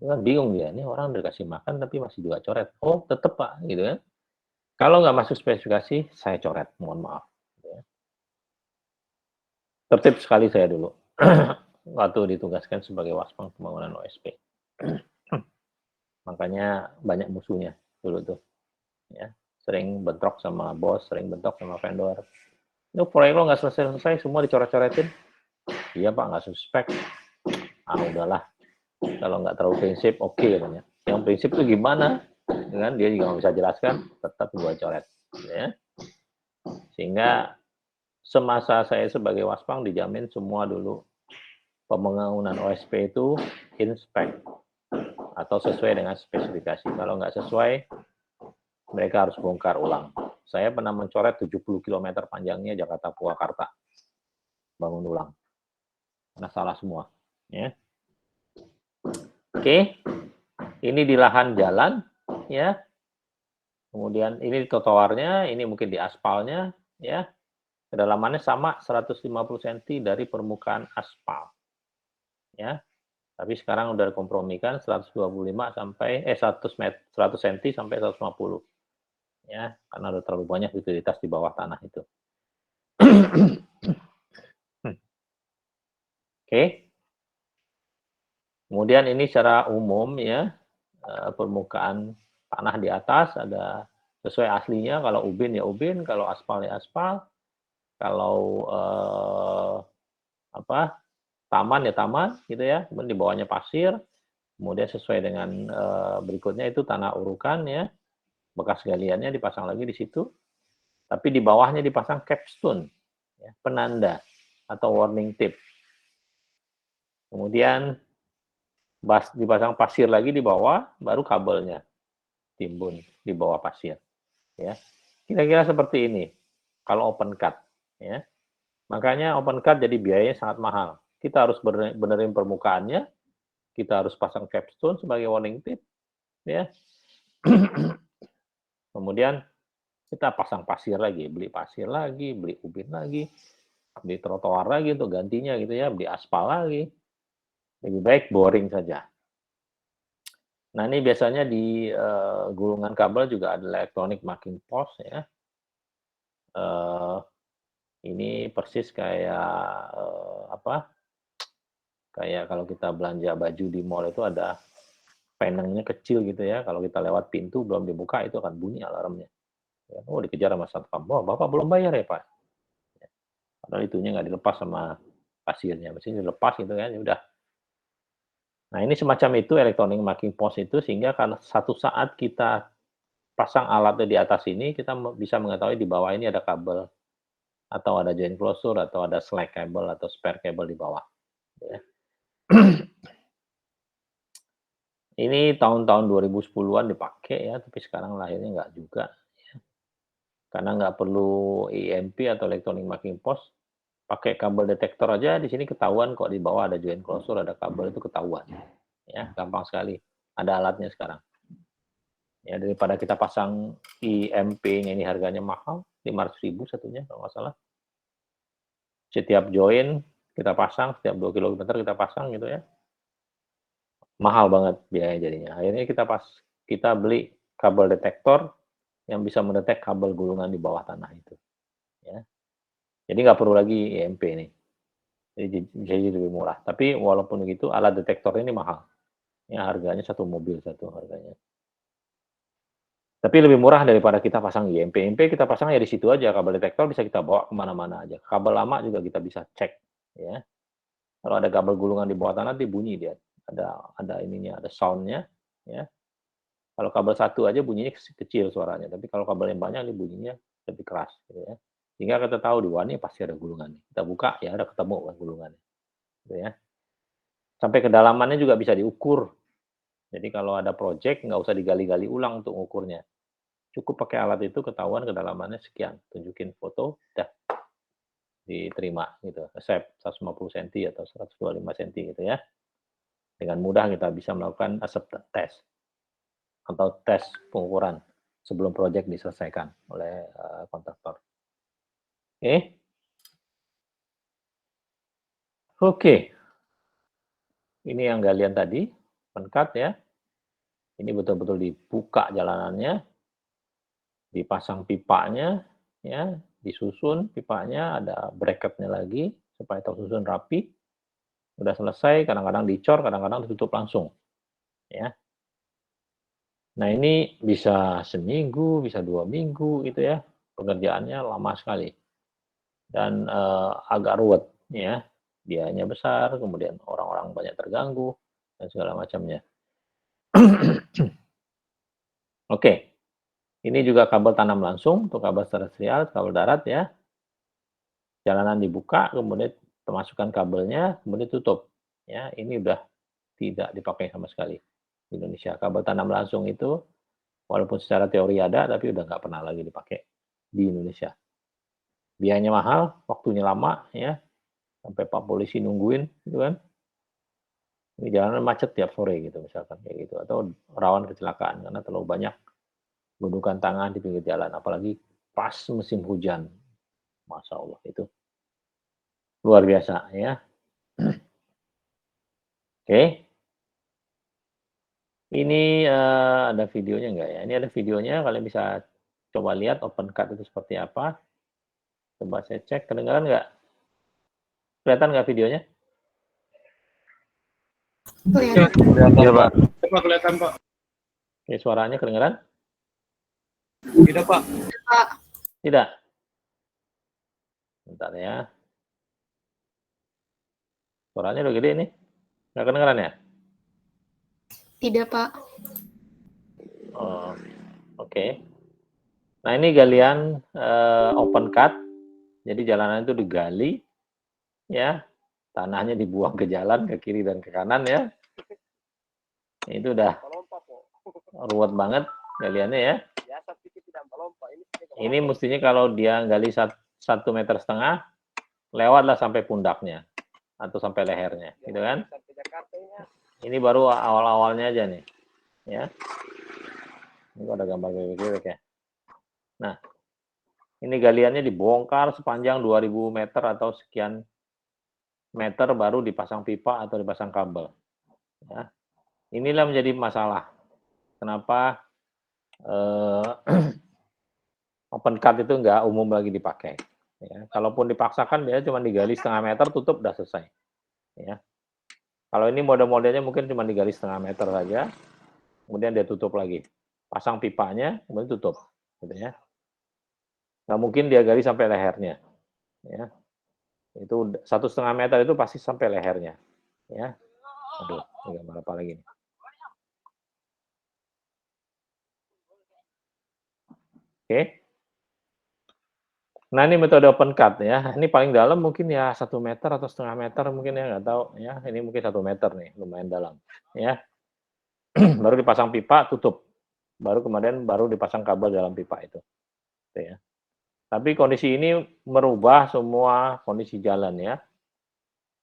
Itu kan bingung dia, ini orang udah kasih makan tapi masih juga coret. Oh tetap Pak, gitu kan. Kalau nggak masuk spesifikasi, saya coret, mohon maaf. Ya. Tertib sekali saya dulu, waktu ditugaskan sebagai waspang pembangunan OSP. Makanya banyak musuhnya dulu tuh. Ya. Sering bentrok sama bos, sering bentrok sama vendor. Itu proyek lo nggak selesai-selesai, semua dicoret-coretin. Iya Pak, nggak suspek. Ah udahlah, kalau nggak terlalu prinsip, oke katanya. Yang prinsip itu gimana? Dengan dia juga nggak bisa jelaskan, tetap gua coret. Ya. Sehingga semasa saya sebagai waspang dijamin semua dulu pembangunan OSP itu inspek atau sesuai dengan spesifikasi. Kalau nggak sesuai, mereka harus bongkar ulang. Saya pernah mencoret 70 km panjangnya Jakarta Purwakarta. Bangun ulang. Karena salah semua. Ya. Oke. Ini di lahan jalan. Ya. Kemudian ini di trotoarnya, ini mungkin di aspalnya. Ya. Kedalamannya sama 150 cm dari permukaan aspal. Ya. Tapi sekarang udah dikompromikan 125 sampai 100 cm sampai 150. Ya, karena udah terlalu banyak utilitas di bawah tanah itu. Oke. Kemudian ini secara umum ya, permukaan tanah di atas ada Sesuai aslinya, kalau ubin ya ubin, kalau aspal ya aspal, kalau taman ya taman, gitu ya. Kemudian di bawahnya pasir, kemudian sesuai dengan berikutnya itu tanah urukan ya, bekas galiannya dipasang lagi di situ, tapi di bawahnya dipasang capstone, ya, penanda atau warning tip. Kemudian dipasang pasir lagi di bawah, baru kabelnya timbun di bawah pasir. Ya, kira-kira seperti ini. Kalau open cut, ya, makanya open cut jadi biayanya sangat mahal. Kita harus benerin permukaannya, kita harus pasang capstone sebagai warning tip, ya. Kemudian kita pasang pasir lagi, beli pasir lagi, beli ubin lagi, beli trotoar lagi untuk gantinya gitu ya, beli aspal lagi. Lebih baik boring saja. Nah, ini biasanya di gulungan kabel juga ada electronic marking post ya. Ini persis kayak kayak kalau kita belanja baju di mall itu ada panelnya kecil gitu ya. Kalau kita lewat pintu belum dibuka itu akan bunyi alarmnya. Oh, dikejar sama satpam. Oh, Bapak belum bayar ya, Pak? Padahal itunya nggak dilepas sama pasirnya. Mestinya dilepas gitu kan, ya udah. Nah, ini semacam itu electronic marking post itu, sehingga kalau satu saat kita pasang alatnya di atas ini, kita bisa mengetahui di bawah ini ada kabel, atau ada joint closure, atau ada slack cable, atau spare cable di bawah. Ya. Ini tahun-tahun 2010-an dipakai ya, tapi sekarang lahirnya nggak juga. Ya. Karena nggak perlu EMP atau electronic marking post, pakai kabel detektor aja di sini ketahuan kok di bawah ada joint closure, ada kabel, itu ketahuan. Ya, gampang sekali. Ada alatnya sekarang. Ya, daripada kita pasang IMP-nya ini harganya mahal, 500.000 satunya kalau nggak salah. Setiap join kita pasang, setiap 2 km kita pasang gitu ya. Mahal banget biaya jadinya. Akhirnya kita beli kabel detektor yang bisa mendetek kabel gulungan di bawah tanah itu. Ya. Jadi nggak perlu lagi IMP ini. Jadi lebih murah. Tapi walaupun begitu, alat detektor ini mahal. Ya, harganya satu mobil satu harganya. Tapi lebih murah daripada kita pasang IMP. IMP kita pasang ya di situ aja. Kabel detektor bisa kita bawa kemana-mana aja. Kabel lama juga kita bisa cek. Ya. Kalau ada kabel gulungan di bawah tanah, dia bunyi dia. Ada ininya, ada soundnya. Ya. Kalau kabel satu aja bunyinya kecil suaranya. Tapi kalau kabel yang banyak, dia bunyinya lebih keras. Gitu ya. Sehingga kita tahu di bawah ini pasti ada gulungan. Kita buka, ya ada ketemu kan gulungannya. Gitu ya. Sampai kedalamannya juga bisa diukur. Jadi kalau ada project, nggak usah digali-gali ulang untuk ukurnya. Cukup pakai alat itu, ketahuan kedalamannya sekian. Tunjukin foto, udah diterima gitu. Accept 150 cm atau 125 cm gitu ya. Dengan mudah kita bisa melakukan acceptance test atau tes pengukuran sebelum project diselesaikan oleh kontraktor. Oke. Ini yang galian tadi, open-cut ya. Ini betul-betul dibuka jalanannya, dipasang pipanya, ya, disusun pipanya, ada bracketnya lagi supaya tersusun rapi. Udah selesai, kadang-kadang dicor, kadang-kadang ditutup langsung, ya. Nah, ini bisa seminggu, bisa 2 minggu gitu ya. Pengerjaannya lama sekali dan agak ruwet, ya. Biayanya besar, kemudian orang-orang banyak terganggu dan segala macamnya. Oke. Ini juga kabel tanam langsung untuk kabel terestrial, kabel darat ya. Jalanan dibuka, kemudian masukkan kabelnya, kemudian tutup. Ya, ini udah tidak dipakai sama sekali di Indonesia. Kabel tanam langsung itu walaupun secara teori ada, tapi udah nggak pernah lagi dipakai di Indonesia. Biayanya mahal, waktunya lama ya, sampai Pak Polisi nungguin, gitu kan. Ini jalanan macet tiap sore gitu misalkan kayak gitu, atau rawan kecelakaan karena terlalu banyak gundukan tangan di pinggir jalan, apalagi pas musim hujan. Masya Allah, itu luar biasa ya. Oke. Ini ada videonya nggak ya? Ini ada videonya, kalian bisa coba lihat open cut itu seperti apa. Coba saya cek, kedengaran nggak? Kelihatan nggak videonya? Kelihatan. Iya, Pak. Pak, kelihatan Pak. Oke, suaranya kedengaran? Tidak, Pak. Tidak. Bentar ya. Suaranya udah gede nih. Nggak kedengeran ya? Tidak, Pak. Oh, oke. Nah, ini galian open cut. Jadi jalanan itu digali, ya. Tanahnya dibuang ke jalan, ke kiri dan ke kanan ya. Itu udah ruwet banget galiannya ya. Ini mestinya kalau dia gali 1,5 meter, lewatlah sampai pundaknya atau sampai lehernya, gitu kan? Ini baru awal-awalnya aja nih, ya. Ini ada gambar bebek ya. Nah, ini galiannya dibongkar sepanjang 2000 meter atau sekian meter baru dipasang pipa atau dipasang kabel. Ya. Inilah menjadi masalah. Kenapa open cut itu nggak umum lagi dipakai. Ya. Kalaupun dipaksakan, dia cuma digali 0,5 meter, tutup, udah selesai. Ya. Kalau ini model-modelnya mungkin cuma digali 0,5 meter saja, kemudian dia tutup lagi. Pasang pipanya, kemudian tutup. Gitu ya. Nggak mungkin dia gali sampai lehernya. Ya. Itu 1,5 meter itu pasti sampai lehernya. Ya. Aduh, ini gambar apa lagi nih? Oke. Nah, ini metode open cut ya. Ini paling dalam mungkin ya 1 meter atau 0,5 meter mungkin ya, nggak tahu ya. Ini mungkin 1 meter nih, lumayan dalam. Ya. Baru dipasang pipa, tutup. Baru kemudian baru dipasang kabel dalam pipa itu. Gitu ya. Tapi kondisi ini merubah semua kondisi jalan ya.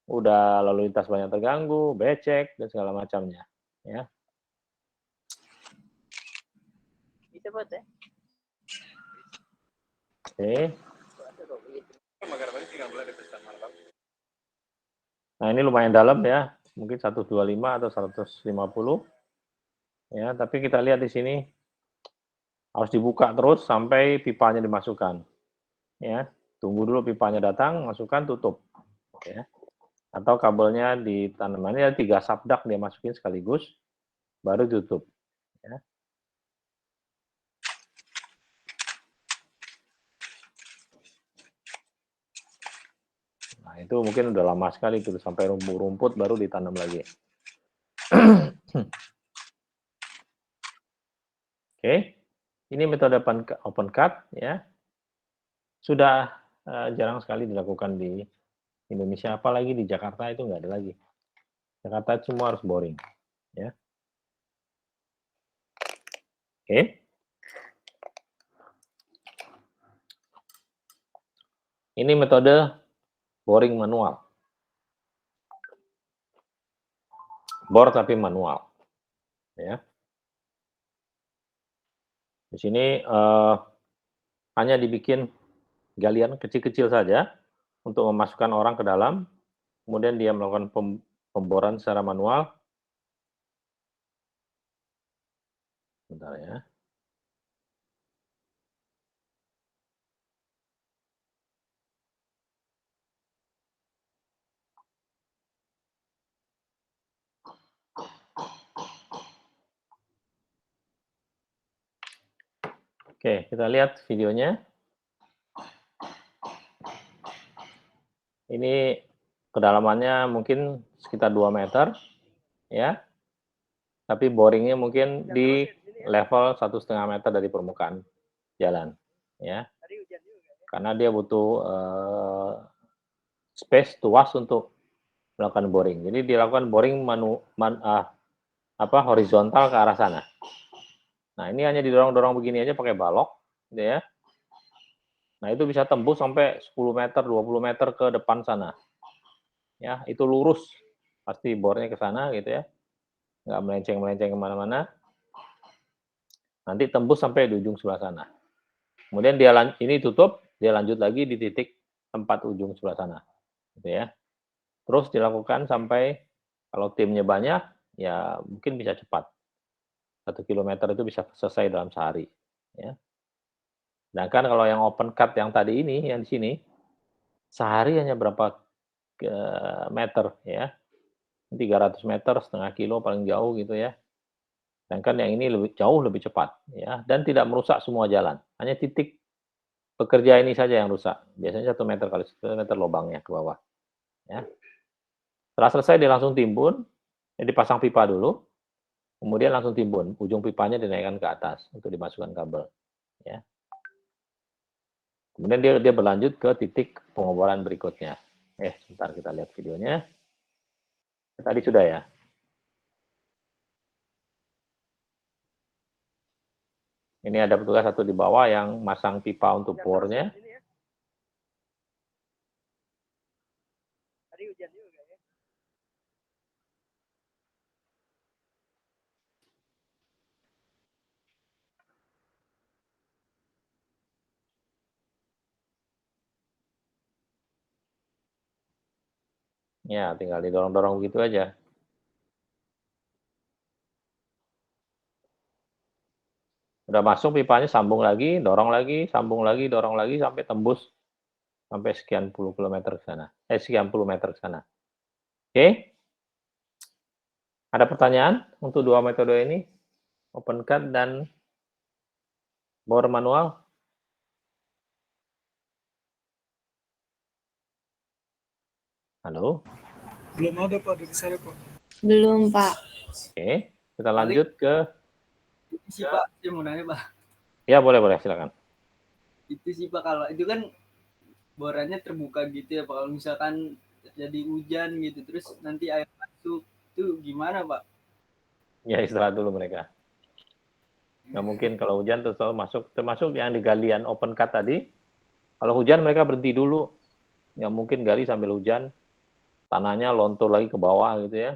Udah lalu lintas banyak terganggu, becek dan segala macamnya. Ya. Oke. Nah, ini lumayan dalam ya. Mungkin 125 atau 150. Ya, tapi kita lihat di sini harus dibuka terus sampai pipanya dimasukkan. Ya, tunggu dulu pipanya datang, masukkan, tutup. Ya. Atau kabelnya ditanam. Ini ada 3 sabdak dia masukin sekaligus, baru tutup. Ya. Nah, itu mungkin udah lama sekali itu sampai rumput baru ditanam lagi. Oke, ini metode open cut ya. Sudah jarang sekali dilakukan di Indonesia, apalagi di Jakarta itu nggak ada lagi. Jakarta semua harus boring. Ya. Oke. Ini metode boring manual. Bor tapi manual. Ya. Di sini hanya dibikin galian kecil-kecil saja untuk memasukkan orang ke dalam, kemudian dia melakukan pemboran secara manual. Bentar ya. Oke, kita lihat videonya. Ini kedalamannya mungkin sekitar 2 meter, ya. Tapi boringnya mungkin di level 1,5 meter dari permukaan jalan, ya. Karena dia butuh space luas untuk melakukan boring. Jadi dilakukan boring horizontal ke arah sana. Nah, ini hanya didorong-dorong begini aja pakai balok, gitu ya. Nah, itu bisa tembus sampai 10 meter, 20 meter ke depan sana. Ya, itu lurus. Pasti bornya ke sana gitu ya. Nggak melenceng-melenceng kemana-mana. Nanti tembus sampai di ujung sebelah sana. Kemudian ini tutup, dia lanjut lagi di titik tempat ujung sebelah sana. Gitu ya. Terus dilakukan sampai kalau timnya banyak, ya mungkin bisa cepat. 1 kilometer itu bisa selesai dalam sehari. Ya. Sedangkan kalau yang open cut yang tadi ini, yang di sini, sehari hanya berapa meter ya. 300 meter, setengah kilo paling jauh gitu ya. Sedangkan yang ini jauh lebih cepat, ya, dan tidak merusak semua jalan. Hanya titik pekerja ini saja yang rusak. Biasanya 1 meter kali 1 meter lubangnya ke bawah, ya. Setelah selesai dia langsung timbun, dipasang pipa dulu, kemudian langsung timbun. Ujung pipanya dinaikkan ke atas untuk dimasukkan kabel, ya. Kemudian dia berlanjut ke titik pengeboran berikutnya. Sebentar kita lihat videonya. Tadi sudah ya. Ini ada petugas satu di bawah yang masang pipa untuk bornya. Ya, tinggal didorong-dorong gitu aja. Udah masuk pipanya, sambung lagi, dorong lagi, sambung lagi, dorong lagi, sampai tembus sampai sekian puluh kilometer ke sana. Sekian puluh meter ke sana. Oke? Ada pertanyaan untuk dua metode ini? Open cut dan bor manual? Halo? Belum ada Pak dari saya Pak. Belum, Pak. Oke, kita lanjut ke... Itu sih Pak, saya mau nanya Pak. Ya, boleh, silakan. Itu sih Pak, kalau itu kan borannya terbuka gitu ya Pak. Kalau misalkan terjadi hujan gitu, terus nanti air masuk, itu gimana Pak? Ya, istirahat dulu mereka. Nggak mungkin kalau hujan terus masuk, termasuk yang di galian open cut tadi. Kalau hujan mereka berhenti dulu. Nggak mungkin gali sambil hujan. Tanahnya lontur lagi ke bawah gitu ya.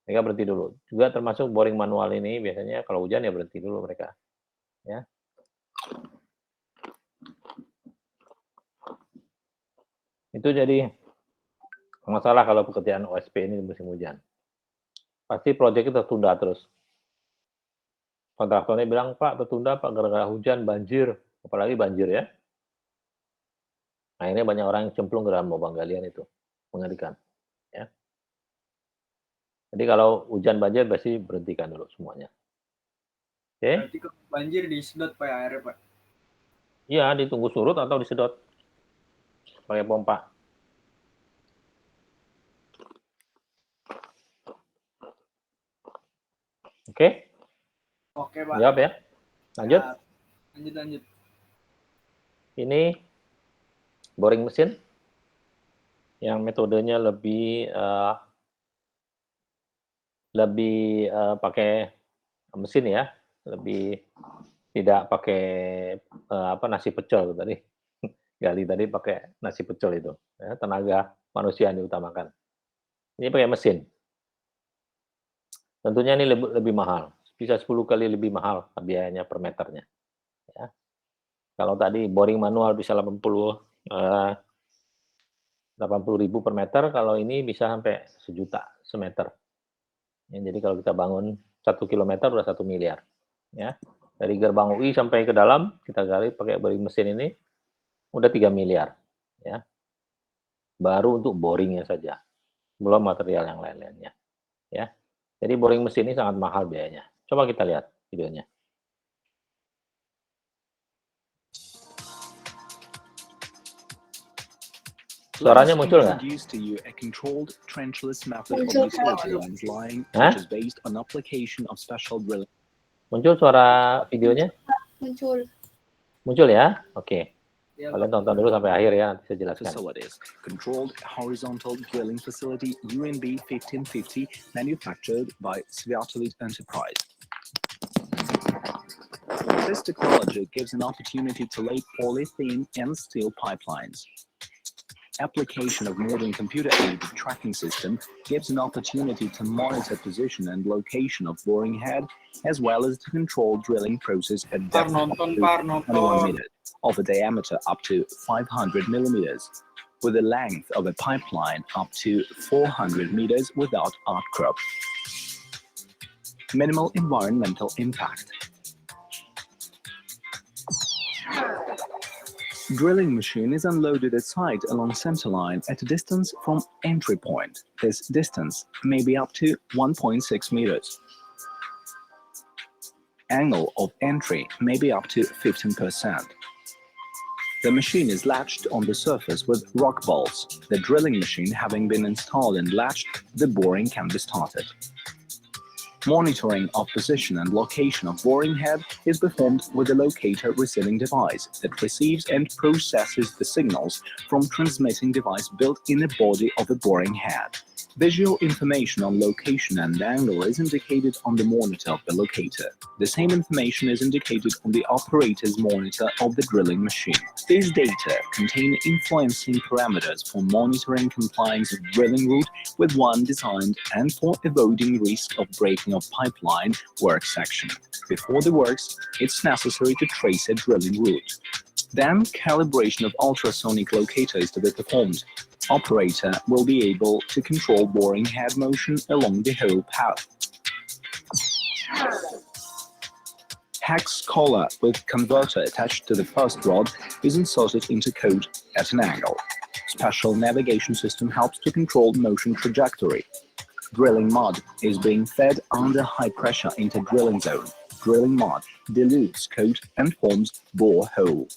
Mereka berhenti dulu. Juga termasuk boring manual ini biasanya kalau hujan ya berhenti dulu mereka. Ya. Itu jadi masalah kalau pekerjaan OSP ini di musim hujan. Pasti proyek itu tertunda terus. Kontraktornya bilang, Pak, tertunda Pak gara-gara hujan, banjir. Apalagi banjir ya. Akhirnya banyak orang yang cemplung ke dalam lubang galian itu. Mengerikan. Ya. Jadi kalau hujan banjir pasti berhentikan dulu semuanya. Oke? Berarti kalau banjir disedot Pak airnya Pak? Iya, ditunggu surut atau disedot pakai pompa. Oke? Oke Pak. Jawab ya. Lanjut. Ya, lanjut. Ini boring mesin yang metodenya lebih pakai mesin ya, lebih tidak pakai nasi pecel tadi. Gali tadi pakai nasi pecel itu, ya, tenaga manusia yang diutamakan. Ini pakai mesin. Tentunya ini lebih mahal, bisa 10 kali lebih mahal biayanya per meternya. Ya. Kalau tadi boring manual bisa 80.000 per meter, kalau ini bisa sampai 1 juta semeter. Ya, jadi kalau kita bangun 1 kilometer udah 1 miliar. Ya. Dari gerbang UI sampai ke dalam, kita gali pakai boring mesin ini, udah 3 miliar. Ya. Baru untuk boringnya saja. Belum material yang lain-lainnya. Ya. Jadi boring mesin ini sangat mahal biayanya. Coba kita lihat videonya. Suaranya muncul nggak? Muncul suara videonya? Muncul ya? Oke. Kalian tonton dulu sampai akhir ya, nanti saya jelaskan. Controlled horizontal drilling facility UNB 1550 manufactured by Sviatolit Enterprise. This technology gives an opportunity to lay polythene and steel pipelines. Application of modern computer-aided tracking system gives an opportunity to monitor position and location of boring head, as well as to control drilling process at depth up to 21 meters, of a diameter up to 500 millimeters, with a length of a pipeline up to 400 meters without outcrop. Minimal environmental impact. Drilling machine is unloaded at site along center line at a distance from entry point. This distance may be up to 1.6 meters. Angle of entry may be up to 15%. The machine is latched on the surface with rock bolts. The drilling machine having been installed and latched, the boring can be started. Monitoring of position and location of boring head is performed with a locator receiving device that receives and processes the signals from transmitting device built in the body of the boring head. Visual information on location and angle is indicated on the monitor of the locator. The same information is indicated on the operator's monitor of the drilling machine. These data contain influencing parameters for monitoring compliance of drilling route with one designed and for avoiding risk of breaking of pipeline work section. Before the works, it's necessary to trace a drilling route. Then, calibration of ultrasonic locator is to be performed. Operator will be able to control boring head motion along the whole path. Hex collar with converter attached to the first rod is inserted into code at an angle. Special navigation system helps to control motion trajectory. Drilling mud is being fed under high pressure into drilling zone. Drilling mud dilutes coat and forms bore hole.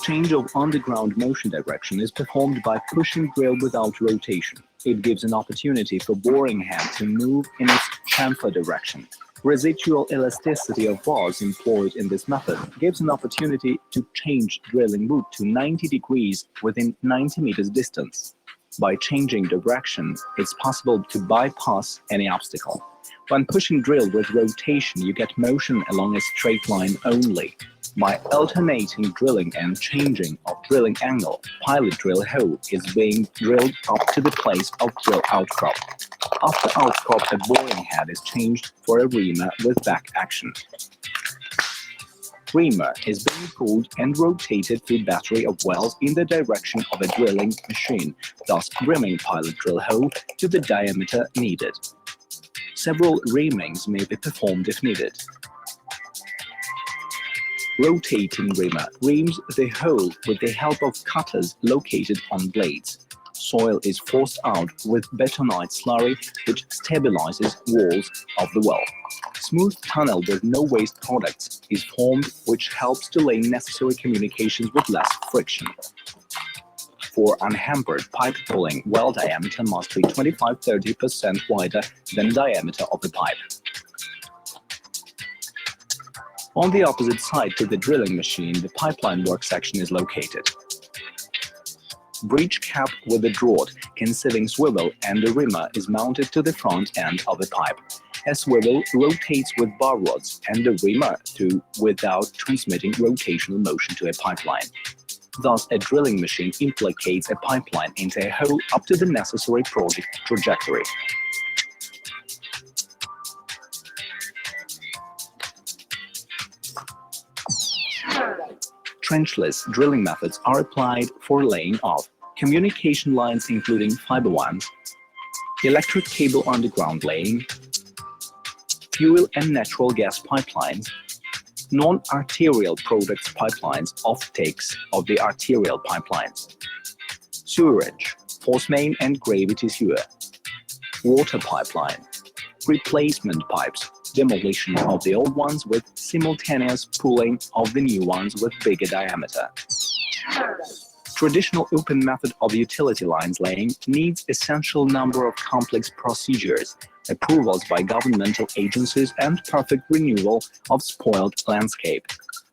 Change of underground motion direction is performed by pushing drill without rotation. It gives an opportunity for boring head to move in its chamfer direction. Residual elasticity of bars employed in this method gives an opportunity to change drilling route to 90 degrees within 90 meters distance. By changing direction, it's possible to bypass any obstacle. When pushing drill with rotation, you get motion along a straight line only. By alternating drilling and changing of drilling angle, pilot drill hole is being drilled up to the place of drill outcrop. After outcrop, a boring head is changed for a reamer with back action. Reamer is being pulled and rotated through battery of wells in the direction of a drilling machine, thus reaming pilot drill hole to the diameter needed. Several reamings may be performed if needed. Rotating reamer reams the hole with the help of cutters located on blades. Soil is forced out with bentonite slurry, which stabilizes walls of the well. Smooth tunnel with no waste products is formed, which helps to lay necessary communications with less friction. For unhampered pipe pulling, well diameter must be 25–30% wider than diameter of the pipe. On the opposite side to the drilling machine, the pipeline work section is located. Breech cap with a draught concealing swivel and a reamer is mounted to the front end of the pipe. A swivel rotates with bar rods and the reamer too without transmitting rotational motion to a pipeline. Thus, a drilling machine implicates a pipeline into a hole up to the necessary project trajectory. Trenchless drilling methods are applied for laying of communication lines including fiber ones, electric cable underground laying, fuel and natural gas pipelines, non-arterial products pipelines offtakes of the arterial pipelines, sewerage, force main and gravity sewer, water pipeline, replacement pipes, demolition of the old ones with simultaneous pulling of the new ones with bigger diameter. Traditional open method of utility lines laying needs essential number of complex procedures, approvals by governmental agencies and perfect renewal of spoiled landscape.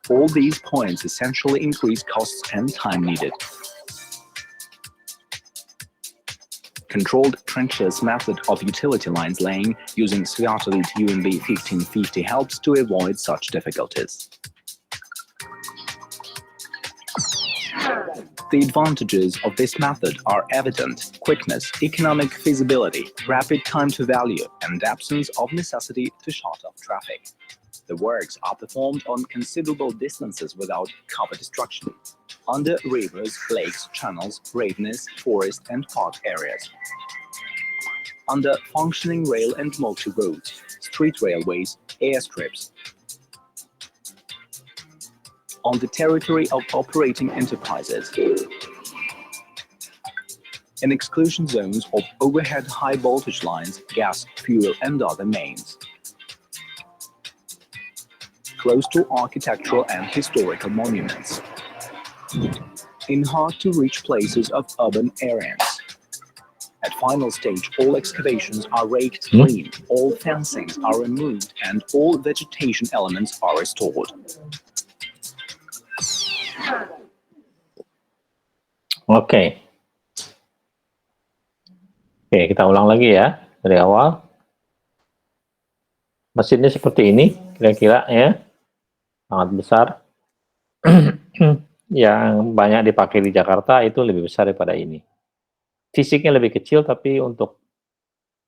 All these points essentially increase costs and time needed. Controlled trenchless method of utility lines laying using Sviatolit UMB 1550 helps to avoid such difficulties. The advantages of this method are evident: quickness, economic feasibility, rapid time to value, and absence of necessity to shut off traffic. The works are performed on considerable distances without cover destruction, under rivers, lakes, channels, ravines, forest, and park areas. Under functioning rail and motor roads, street railways, airstrips. On the territory of operating enterprises. In exclusion zones of overhead high voltage lines, gas, fuel, and other mains. close to architectural and historical monuments. In hard-to-reach places of urban areas. At final stage, all excavations are raked clean, all fencings are removed, and all vegetation elements are restored. Oke. Oke, kita ulang lagi ya dari awal. Mesinnya seperti ini, kira-kira ya, sangat besar. Yang banyak dipakai di Jakarta itu lebih besar daripada ini. Fisiknya lebih kecil, tapi untuk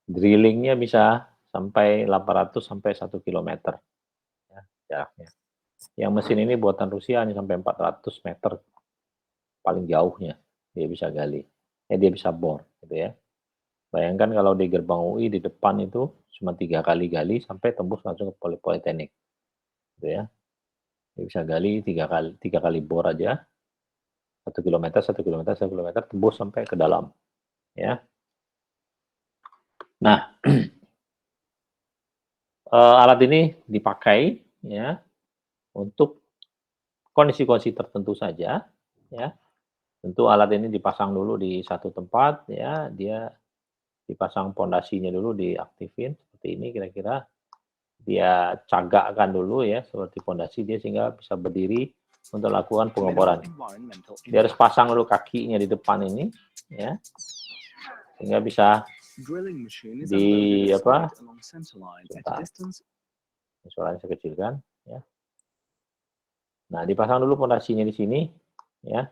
drillingnya bisa sampai 800 sampai 1 kilometer ya, jaraknya. Yang mesin ini buatan Rusia hanya sampai 400 meter paling jauhnya dia bisa gali. Dia bisa bor, gitu ya. Bayangkan kalau di gerbang UI di depan itu cuma 3 kali gali sampai tembus langsung ke Politeknik, gitu ya. Dia bisa gali 3 kali bor aja. 1 kilometer, 1 kilometer, 1 kilometer tembus sampai ke dalam, ya. Nah, alat ini dipakai ya untuk kondisi-kondisi tertentu saja, ya. Tentu alat ini dipasang dulu di satu tempat, ya. Dia dipasang pondasinya dulu, diaktifin seperti ini kira-kira. Dia cagakkan dulu ya seperti pondasi dia sehingga bisa berdiri untuk lakukan pengeboran. Dia harus pasang dulu kakinya di depan ini, ya. Sehingga bisa di apa? Sebentar. Suaranya saya kecilkan, ya. Nah, dipasang dulu pondasinya di sini, ya.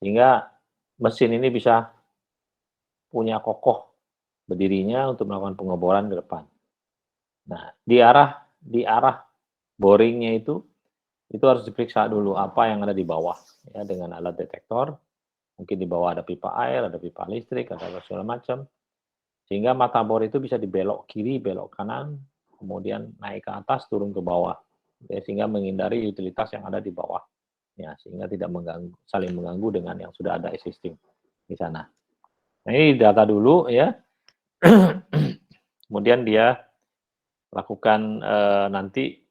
Sehingga mesin ini bisa punya kokoh berdirinya untuk melakukan pengeboran ke depan. Nah, di arah boringnya itu harus diperiksa dulu apa yang ada di bawah, ya, dengan alat detektor. Mungkin di bawah ada pipa air, ada pipa listrik, ada segala macam. Sehingga mata bor itu bisa dibelok kiri, belok kanan, kemudian naik ke atas, turun ke bawah. Ya, sehingga menghindari utilitas yang ada di bawah. Ya, sehingga tidak saling mengganggu dengan yang sudah ada existing di sana. Nah, ini data dulu ya. Kemudian dia lakukan nanti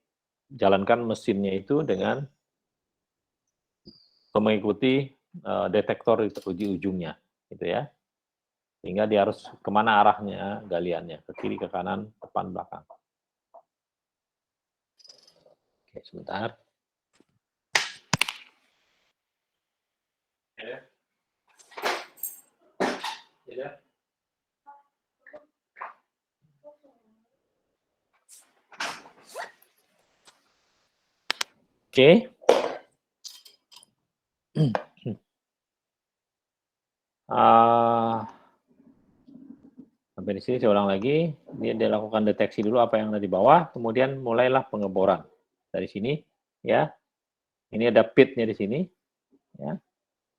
jalankan mesinnya itu dengan mengikuti detektor di ujungnya, gitu ya. Sehingga dia harus kemana arahnya galiannya, ke kiri, ke kanan, depan, belakang. Oke, sebentar. Ya. Oke. Sampai di sini saya ulang lagi. Dia lakukan deteksi dulu apa yang ada di bawah, kemudian mulailah pengeboran dari sini, ya. Ini ada pitnya di sini, ya.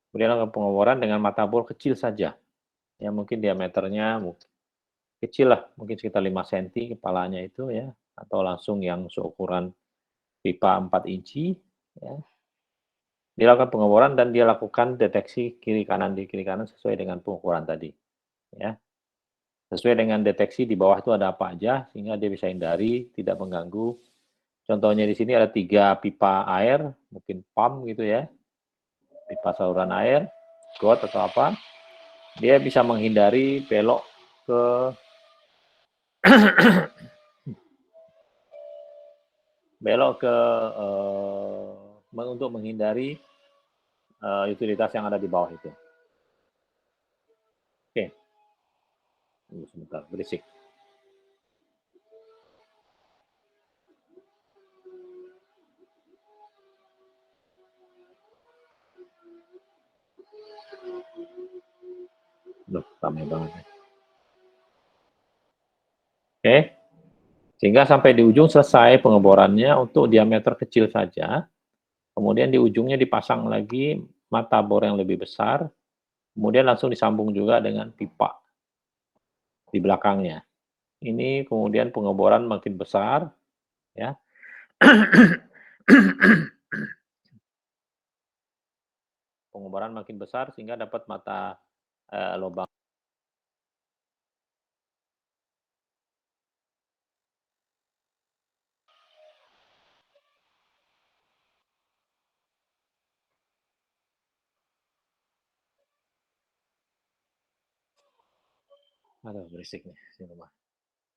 Kemudian lakukan pengeboran dengan mata bor kecil saja, ya, mungkin diameternya kecil lah, mungkin sekitar 5 cm kepalanya itu, ya, atau langsung yang seukuran pipa 4 inci, ya. Dia lakukan pengeboran dan dia lakukan deteksi kiri kanan sesuai dengan pengukuran tadi, ya. Sesuai dengan deteksi di bawah itu ada apa aja sehingga dia bisa hindari, tidak mengganggu. Contohnya di sini ada 3 pipa air, mungkin pump gitu ya. Pipa saluran air, got atau apa. Dia bisa menghindari belok ke untuk menghindari utilitas yang ada di bawah itu. Oke. Tunggu sebentar, berisik. Loh, ramai banget. Oke. Sehingga sampai di ujung selesai pengeborannya untuk diameter kecil saja. Kemudian di ujungnya dipasang lagi mata bor yang lebih besar. Kemudian langsung disambung juga dengan pipa di belakangnya. Ini kemudian pengeboran makin besar, ya. Pengeboran makin besar sehingga dapat mata lubang. Aduh, berisik nih di rumah.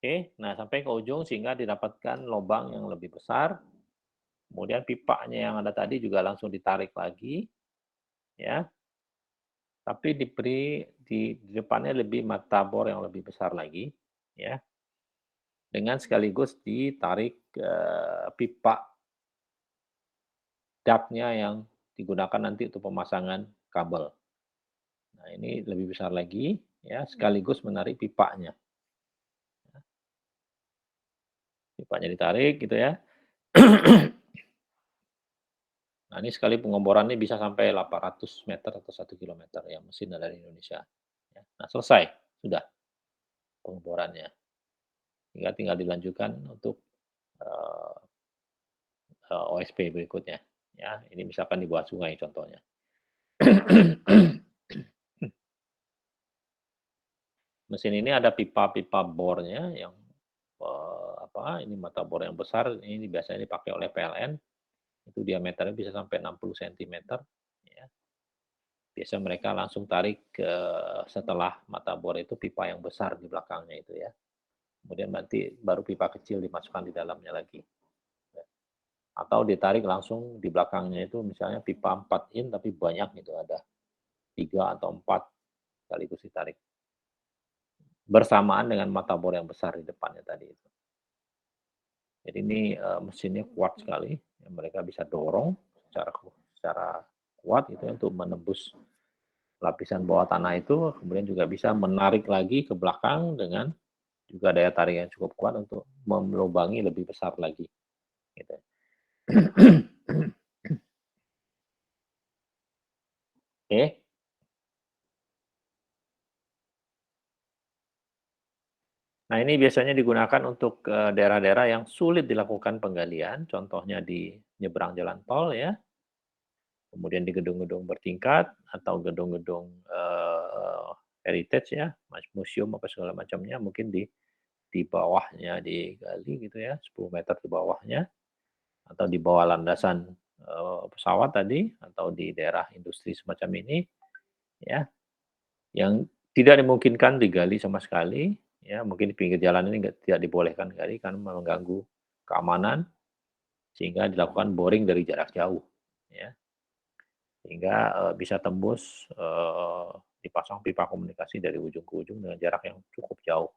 Oke, nah sampai ke ujung sehingga didapatkan lubang yang lebih besar. Kemudian pipanya yang ada tadi juga langsung ditarik lagi, ya. Tapi diberi di depannya lebih mata bor yang lebih besar lagi, ya. Dengan sekaligus ditarik pipa duct-nya yang digunakan nanti untuk pemasangan kabel. Nah, ini lebih besar lagi, ya, sekaligus menarik pipanya. Pipanya ditarik gitu ya. Nah, ini sekali pengeboran ini bisa sampai 800 meter atau 1 kilometer ya mesin dari Indonesia. Ya. Nah, selesai sudah pengeborannya. Tinggal dilanjutkan untuk OSP berikutnya. Ya, ini misalkan di bawah sungai contohnya. Mesin ini ada pipa-pipa bornya yang ini mata bor yang besar, ini biasanya dipakai oleh PLN. Itu diameternya bisa sampai 60 cm. Ya. Biasa mereka langsung tarik setelah mata bor itu pipa yang besar di belakangnya itu ya. Kemudian nanti baru pipa kecil dimasukkan di dalamnya lagi. Atau ditarik langsung di belakangnya itu misalnya pipa 4 in tapi banyak gitu, ada 3 atau 4 sekaligus ditarik. Bersamaan dengan mata bor yang besar di depannya tadi itu. Jadi ini mesinnya kuat sekali, yang mereka bisa dorong secara kuat itu untuk menembus lapisan bawah tanah itu, kemudian juga bisa menarik lagi ke belakang dengan juga daya tarik yang cukup kuat untuk melubangi lebih besar lagi. Gitu. Oke. Nah, ini biasanya digunakan untuk daerah-daerah yang sulit dilakukan penggalian, contohnya di nyebrang jalan tol ya, kemudian di gedung-gedung bertingkat atau gedung-gedung heritage ya, museum apa segala macamnya, mungkin di bawahnya digali gitu ya, 10 meter di bawahnya, atau di bawah landasan pesawat tadi, atau di daerah industri semacam ini, ya, yang tidak dimungkinkan digali sama sekali, ya, mungkin di pinggir jalan ini tidak dibolehkan gali karena mengganggu keamanan, sehingga dilakukan boring dari jarak jauh, ya, sehingga bisa tembus dipasang pipa komunikasi dari ujung ke ujung dengan jarak yang cukup jauh.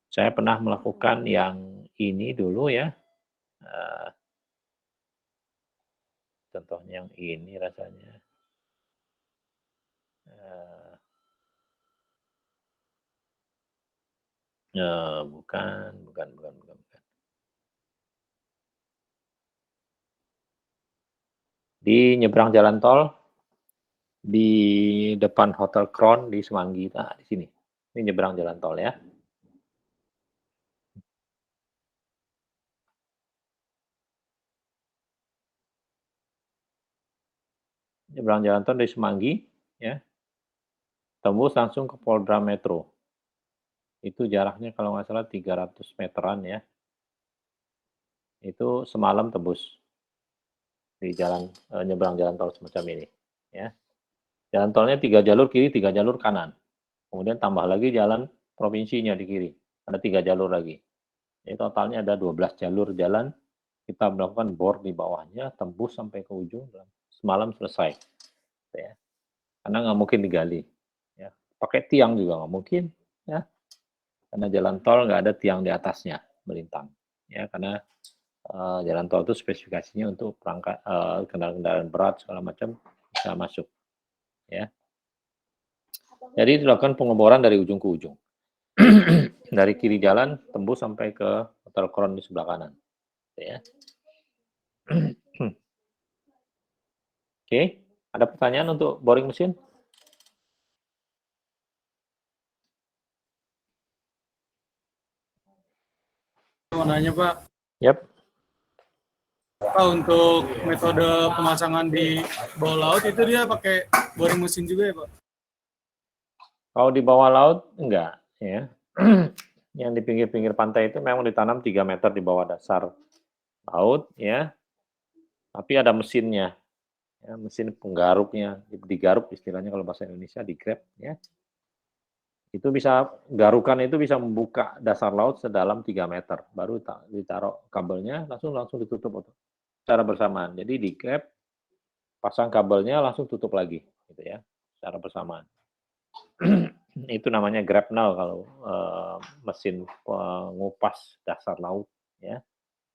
Saya pernah melakukan yang ini dulu ya, contohnya yang ini rasanya. Bukan. Di nyebrang jalan tol, di depan Hotel Crown di Semanggi, nah di sini. Ini nyebrang jalan tol ya. Nyebrang jalan tol di Semanggi, ya. Tembus langsung ke Polda Metro. Itu jaraknya kalau nggak salah 300 meteran ya. Itu semalam tembus di jalan nyebrang jalan tol semacam ini, ya. Jalan tolnya 3 jalur kiri, 3 jalur kanan. Kemudian tambah lagi jalan provinsinya di kiri, ada 3 jalur lagi. Jadi totalnya ada 12 jalur jalan. Kita melakukan bor di bawahnya, tembus sampai ke ujung, semalam selesai. Ya. Karena nggak mungkin digali. Ya. Pakai tiang juga nggak mungkin. Ya. Karena jalan tol nggak ada tiang di atasnya, melintang. Ya, karena jalan tol itu spesifikasinya untuk perangkat kendaraan-kendaraan berat segala macam bisa masuk. Ya. Jadi dilakukan pengeboran dari ujung ke ujung. Dari kiri jalan tembus sampai ke Hotel Crown di sebelah kanan. Ya. Oke, ada pertanyaan untuk boring mesin? Mau nanya Pak, Yap. Pak untuk metode pemasangan di bawah laut itu dia pakai boring mesin juga ya Pak? Kalau di bawah laut enggak ya. Yang di pinggir-pinggir pantai itu memang ditanam 3 meter di bawah dasar laut ya. Tapi ada mesinnya. Ya, mesin penggarupnya, digaruk istilahnya kalau bahasa Indonesia, digrab ya. Itu bisa garukan itu bisa membuka dasar laut sedalam 3 meter, baru ditaruh kabelnya langsung ditutup secara bersamaan. Jadi di-grab, pasang kabelnya langsung tutup lagi gitu ya, secara bersamaan. Itu namanya grab now kalau mesin pengupas dasar laut ya.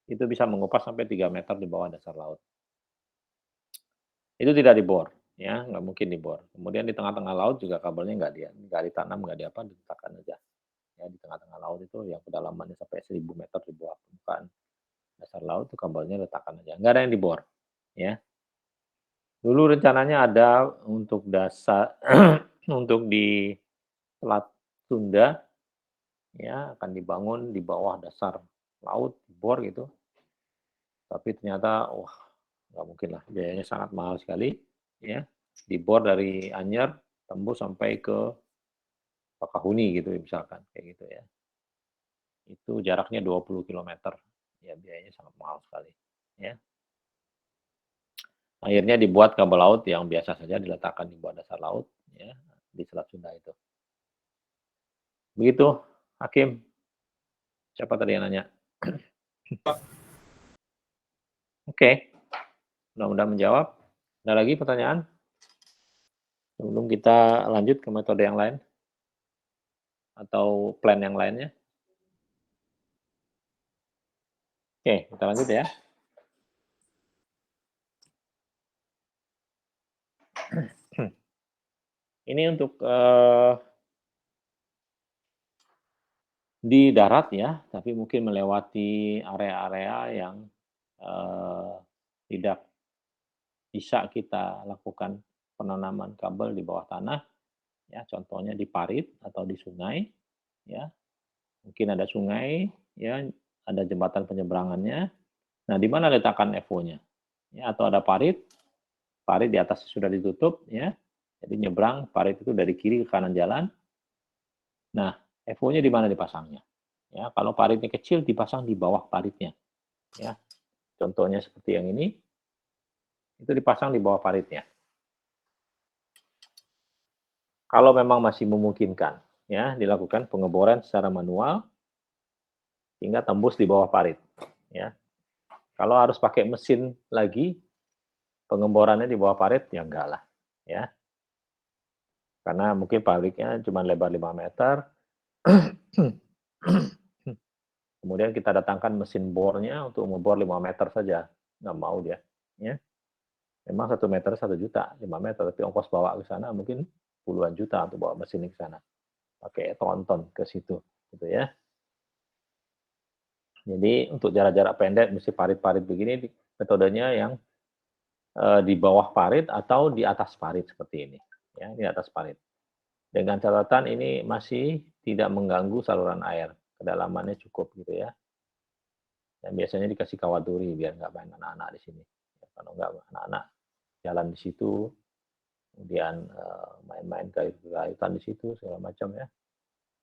Itu bisa mengupas sampai 3 meter di bawah dasar laut. Itu tidak dibor, ya, nggak mungkin dibor. Kemudian di tengah-tengah laut juga kabelnya nggak ditanam, nggak diapa, diletakkan aja. Ya, di tengah-tengah laut itu yang kedalamannya sampai 1000 meter di bawah permukaan dasar laut itu kabelnya letakkan aja, nggak ada yang dibor, ya. Dulu rencananya ada untuk dasar untuk di Selat Sunda, ya, akan dibangun di bawah dasar laut, dibor gitu. Tapi ternyata, wah, nggak mungkin lah, biayanya sangat mahal sekali, ya. Dibor dari Anyer, tembus sampai ke Bakahuni gitu misalkan, kayak gitu ya. Itu jaraknya 20 kilometer, ya biayanya sangat mahal sekali, ya. Akhirnya dibuat kabel laut yang biasa saja diletakkan di bawah dasar laut, ya, di Selat Sunda itu. Begitu, Hakim. Siapa tadi yang nanya? Oke, mudah-mudahan menjawab. Ada lagi pertanyaan? Sebelum kita lanjut ke metode yang lain? Atau plan yang lainnya? Oke, kita lanjut ya. Ini untuk di darat ya, tapi mungkin melewati area-area yang tidak bisa kita lakukan penanaman kabel di bawah tanah, ya contohnya di parit atau di sungai, ya mungkin ada sungai, ya ada jembatan penyeberangannya. Nah, di mana letakkan FO-nya? Ya, atau ada parit di atas sudah ditutup, ya. Jadi nyebrang parit itu dari kiri ke kanan jalan. Nah, FO-nya di mana dipasangnya? Ya, kalau paritnya kecil dipasang di bawah paritnya. Ya. Contohnya seperti yang ini. Itu dipasang di bawah paritnya. Kalau memang masih memungkinkan, ya, dilakukan pengeboran secara manual hingga tembus di bawah parit, ya. Kalau harus pakai mesin lagi, pengeborannya di bawah parit ya enggak lah, ya. Karena mungkin paritnya cuma lebar 5 meter. Kemudian kita datangkan mesin bornya untuk ngebor 5 meter saja. Nggak mau dia. Ya. Memang 1 meter 1 juta, 5 meter. Tapi ongkos bawa ke sana mungkin puluhan juta untuk bawa mesin ke sana. Pakai tronton ke situ. Gitu ya. Jadi untuk jarak-jarak pendek mesti parit-parit begini, metodenya yang di bawah parit atau di atas parit seperti ini. Ya, di atas parit. Dengan catatan ini masih tidak mengganggu saluran air, kedalamannya cukup gitu ya. Dan biasanya dikasih kawat duri biar nggak main anak-anak di sini. Ya, kalau nggak anak-anak jalan di situ, kemudian main-main kayutan di situ segala macam ya,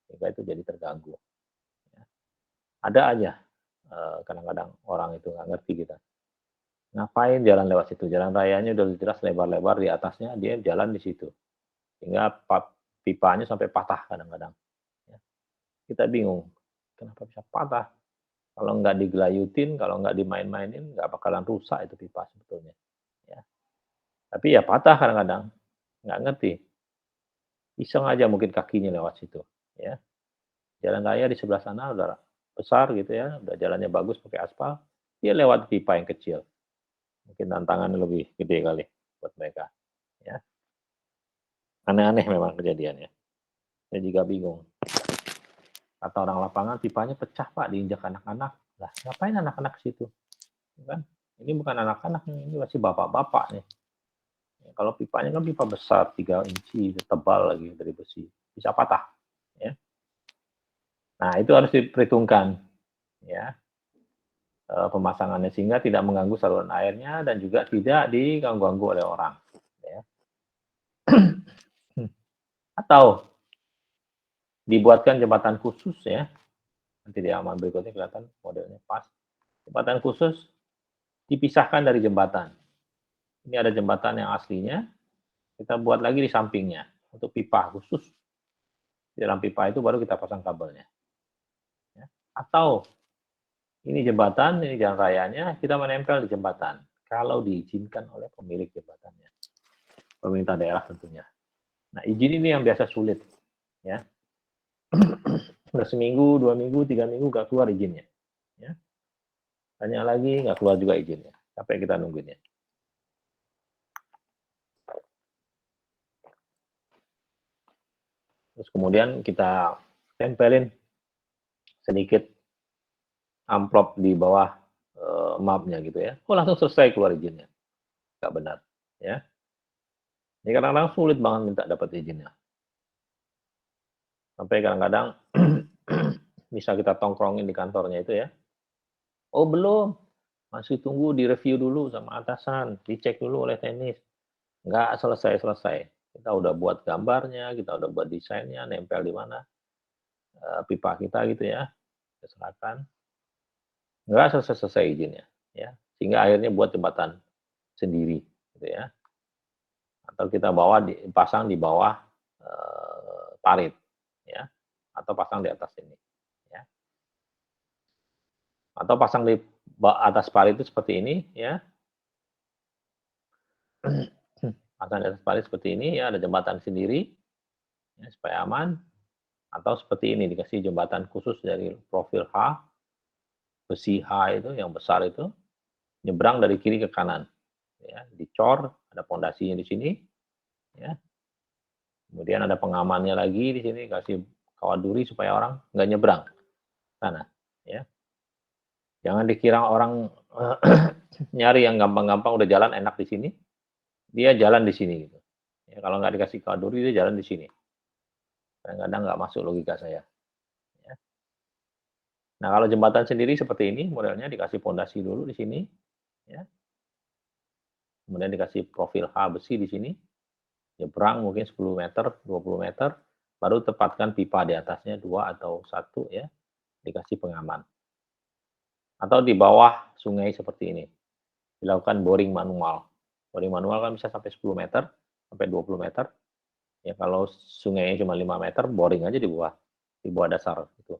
sehingga itu jadi terganggu. Ya. Ada aja kadang-kadang orang itu nggak ngerti kita. Ngapain jalan lewat situ? Jalan rayanya udah jelas lebar-lebar di atasnya, dia jalan di situ. Sehingga pipanya sampai patah kadang-kadang. Ya. Kita bingung, kenapa bisa patah? Kalau nggak digelayutin, kalau nggak dimain-mainin, nggak bakalan rusak itu pipa sebetulnya. Ya. Tapi ya patah kadang-kadang, nggak ngerti. Iseng aja mungkin kakinya lewat situ. Ya. Jalan raya di sebelah sana udah besar gitu ya, udah jalannya bagus pakai aspal, dia lewat pipa yang kecil. Mungkin tantangannya lebih gede kali buat mereka. Ya. Aneh-aneh memang kejadiannya. Saya juga bingung. Kata orang lapangan, pipanya pecah Pak, diinjak anak-anak. Lah, ngapain anak-anak ke situ? Kan? Ini bukan anak-anak, ini masih bapak-bapak nih. Ya, kalau pipanya kan pipa besar, 3 inci, tebal lagi dari besi. Bisa patah. Ya. Nah, itu harus diperhitungkan. Ya. Pemasangannya sehingga tidak mengganggu saluran airnya dan juga tidak diganggu-ganggu oleh orang. Ya. Atau dibuatkan jembatan khusus ya. Nanti di halaman berikutnya kelihatan modelnya pas. Jembatan khusus dipisahkan dari jembatan. Ini ada jembatan yang aslinya, kita buat lagi di sampingnya untuk pipa khusus. Di dalam pipa itu baru kita pasang kabelnya. Ya. Atau ini jembatan, ini jalan rayanya, kita menempel di jembatan. Kalau diizinkan oleh pemilik jembatannya. Pemerintah daerah tentunya. Nah, izin ini yang biasa sulit. Ya. Udah seminggu, 2 minggu, 3 minggu nggak keluar izinnya. Ya. Tanya lagi, nggak keluar juga izinnya. Sampai kita nungguinnya. Terus kemudian kita tempelin sedikit amplop di bawah mapnya gitu ya. Oh, langsung selesai keluar izinnya. Nggak benar. Ya. Ini kadang-kadang sulit banget minta dapat izinnya. Sampai kadang-kadang bisa kita tongkrongin di kantornya itu ya. Oh, belum. Masih tunggu direview dulu sama atasan. Dicek dulu oleh teknis. Nggak selesai-selesai. Kita udah buat gambarnya, kita udah buat desainnya, nempel di mana pipa kita gitu ya. Kita serahkan. Nggak selesai-selesai izinnya. Ya. Sehingga akhirnya buat jembatan sendiri. Gitu ya. Atau kita pasang di bawah parit. Ya. Atau pasang di atas ini. Ya. Atau pasang di atas parit itu seperti ini. Ya. Pasang di atas parit seperti ini. Ya, ada jembatan sendiri. Ya, supaya aman. Atau seperti ini, dikasih jembatan khusus dari profil H. Besi H itu, yang besar itu. Nyebrang dari kiri ke kanan. Ya, dicor, ada pondasinya di sini. Ya. Kemudian ada pengamannya lagi di sini, kasih kawat duri supaya orang nggak nyebrang sana. Ya. Jangan dikira orang nyari yang gampang-gampang udah jalan enak di sini, dia jalan di sini gitu. Ya, kalau nggak dikasih kawat duri dia jalan di sini. Kadang-kadang nggak masuk logika saya. Ya. Nah kalau jembatan sendiri seperti ini modelnya, dikasih pondasi dulu di sini, ya. Kemudian dikasih profil H besi di sini, nyebrang mungkin 10 meter, 20 meter, baru tepatkan pipa di atasnya 2 atau 1 ya, dikasih pengaman. Atau di bawah sungai seperti ini, dilakukan boring manual. Boring manual kan bisa sampai 10 meter, sampai 20 meter. Ya kalau sungainya cuma 5 meter, boring aja di bawah dasar itu.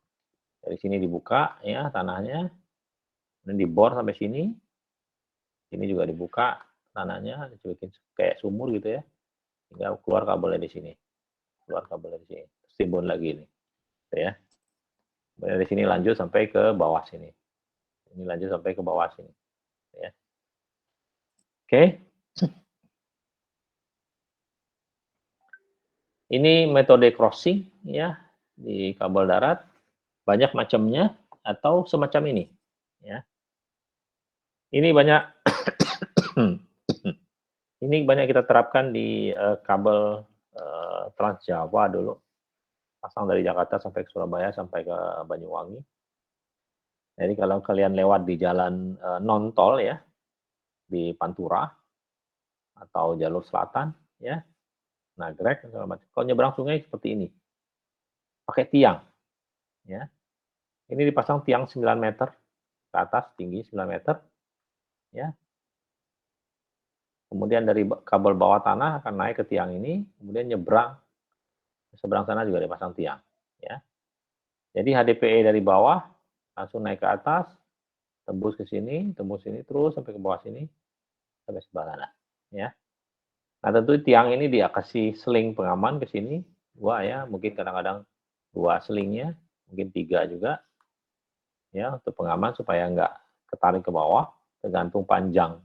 Dari sini dibuka ya tanahnya, kemudian dibor sampai sini. Ini juga dibuka tanahnya, dibikin kayak sumur gitu ya. Hingga keluar kabelnya di sini. Keluar kabelnya di sini. Terus timbun lagi ini. Gitu ya. Kemudian dari sini lanjut sampai ke bawah sini. Ini lanjut sampai ke bawah sini. Ya. Oke. Ini metode crossing ya di kabel darat. Banyak macamnya atau semacam ini. Ya. Ini banyak ini banyak kita terapkan di kabel Trans Jawa dulu. Pasang dari Jakarta sampai ke Surabaya sampai ke Banyuwangi. Jadi kalau kalian lewat di jalan non tol ya di Pantura atau jalur selatan ya, Nagrek segala macam. Kalau nyebrang sungai seperti ini, pakai tiang, ya. Ini dipasang tiang 9 meter ke atas, tinggi 9 meter, ya. Kemudian dari kabel bawah tanah akan naik ke tiang ini, kemudian nyebrang ke seberang sana juga dipasang tiang, ya. Jadi HDPE dari bawah langsung naik ke atas, tembus ke sini, terus sampai ke bawah sini, sampai sebelah sana, ya. Nah tentu tiang ini dia kasih seling pengaman ke sini, 2 ya, mungkin kadang-kadang 2 selingnya, mungkin 3 juga, ya untuk pengaman supaya nggak ketarik ke bawah, tergantung panjang,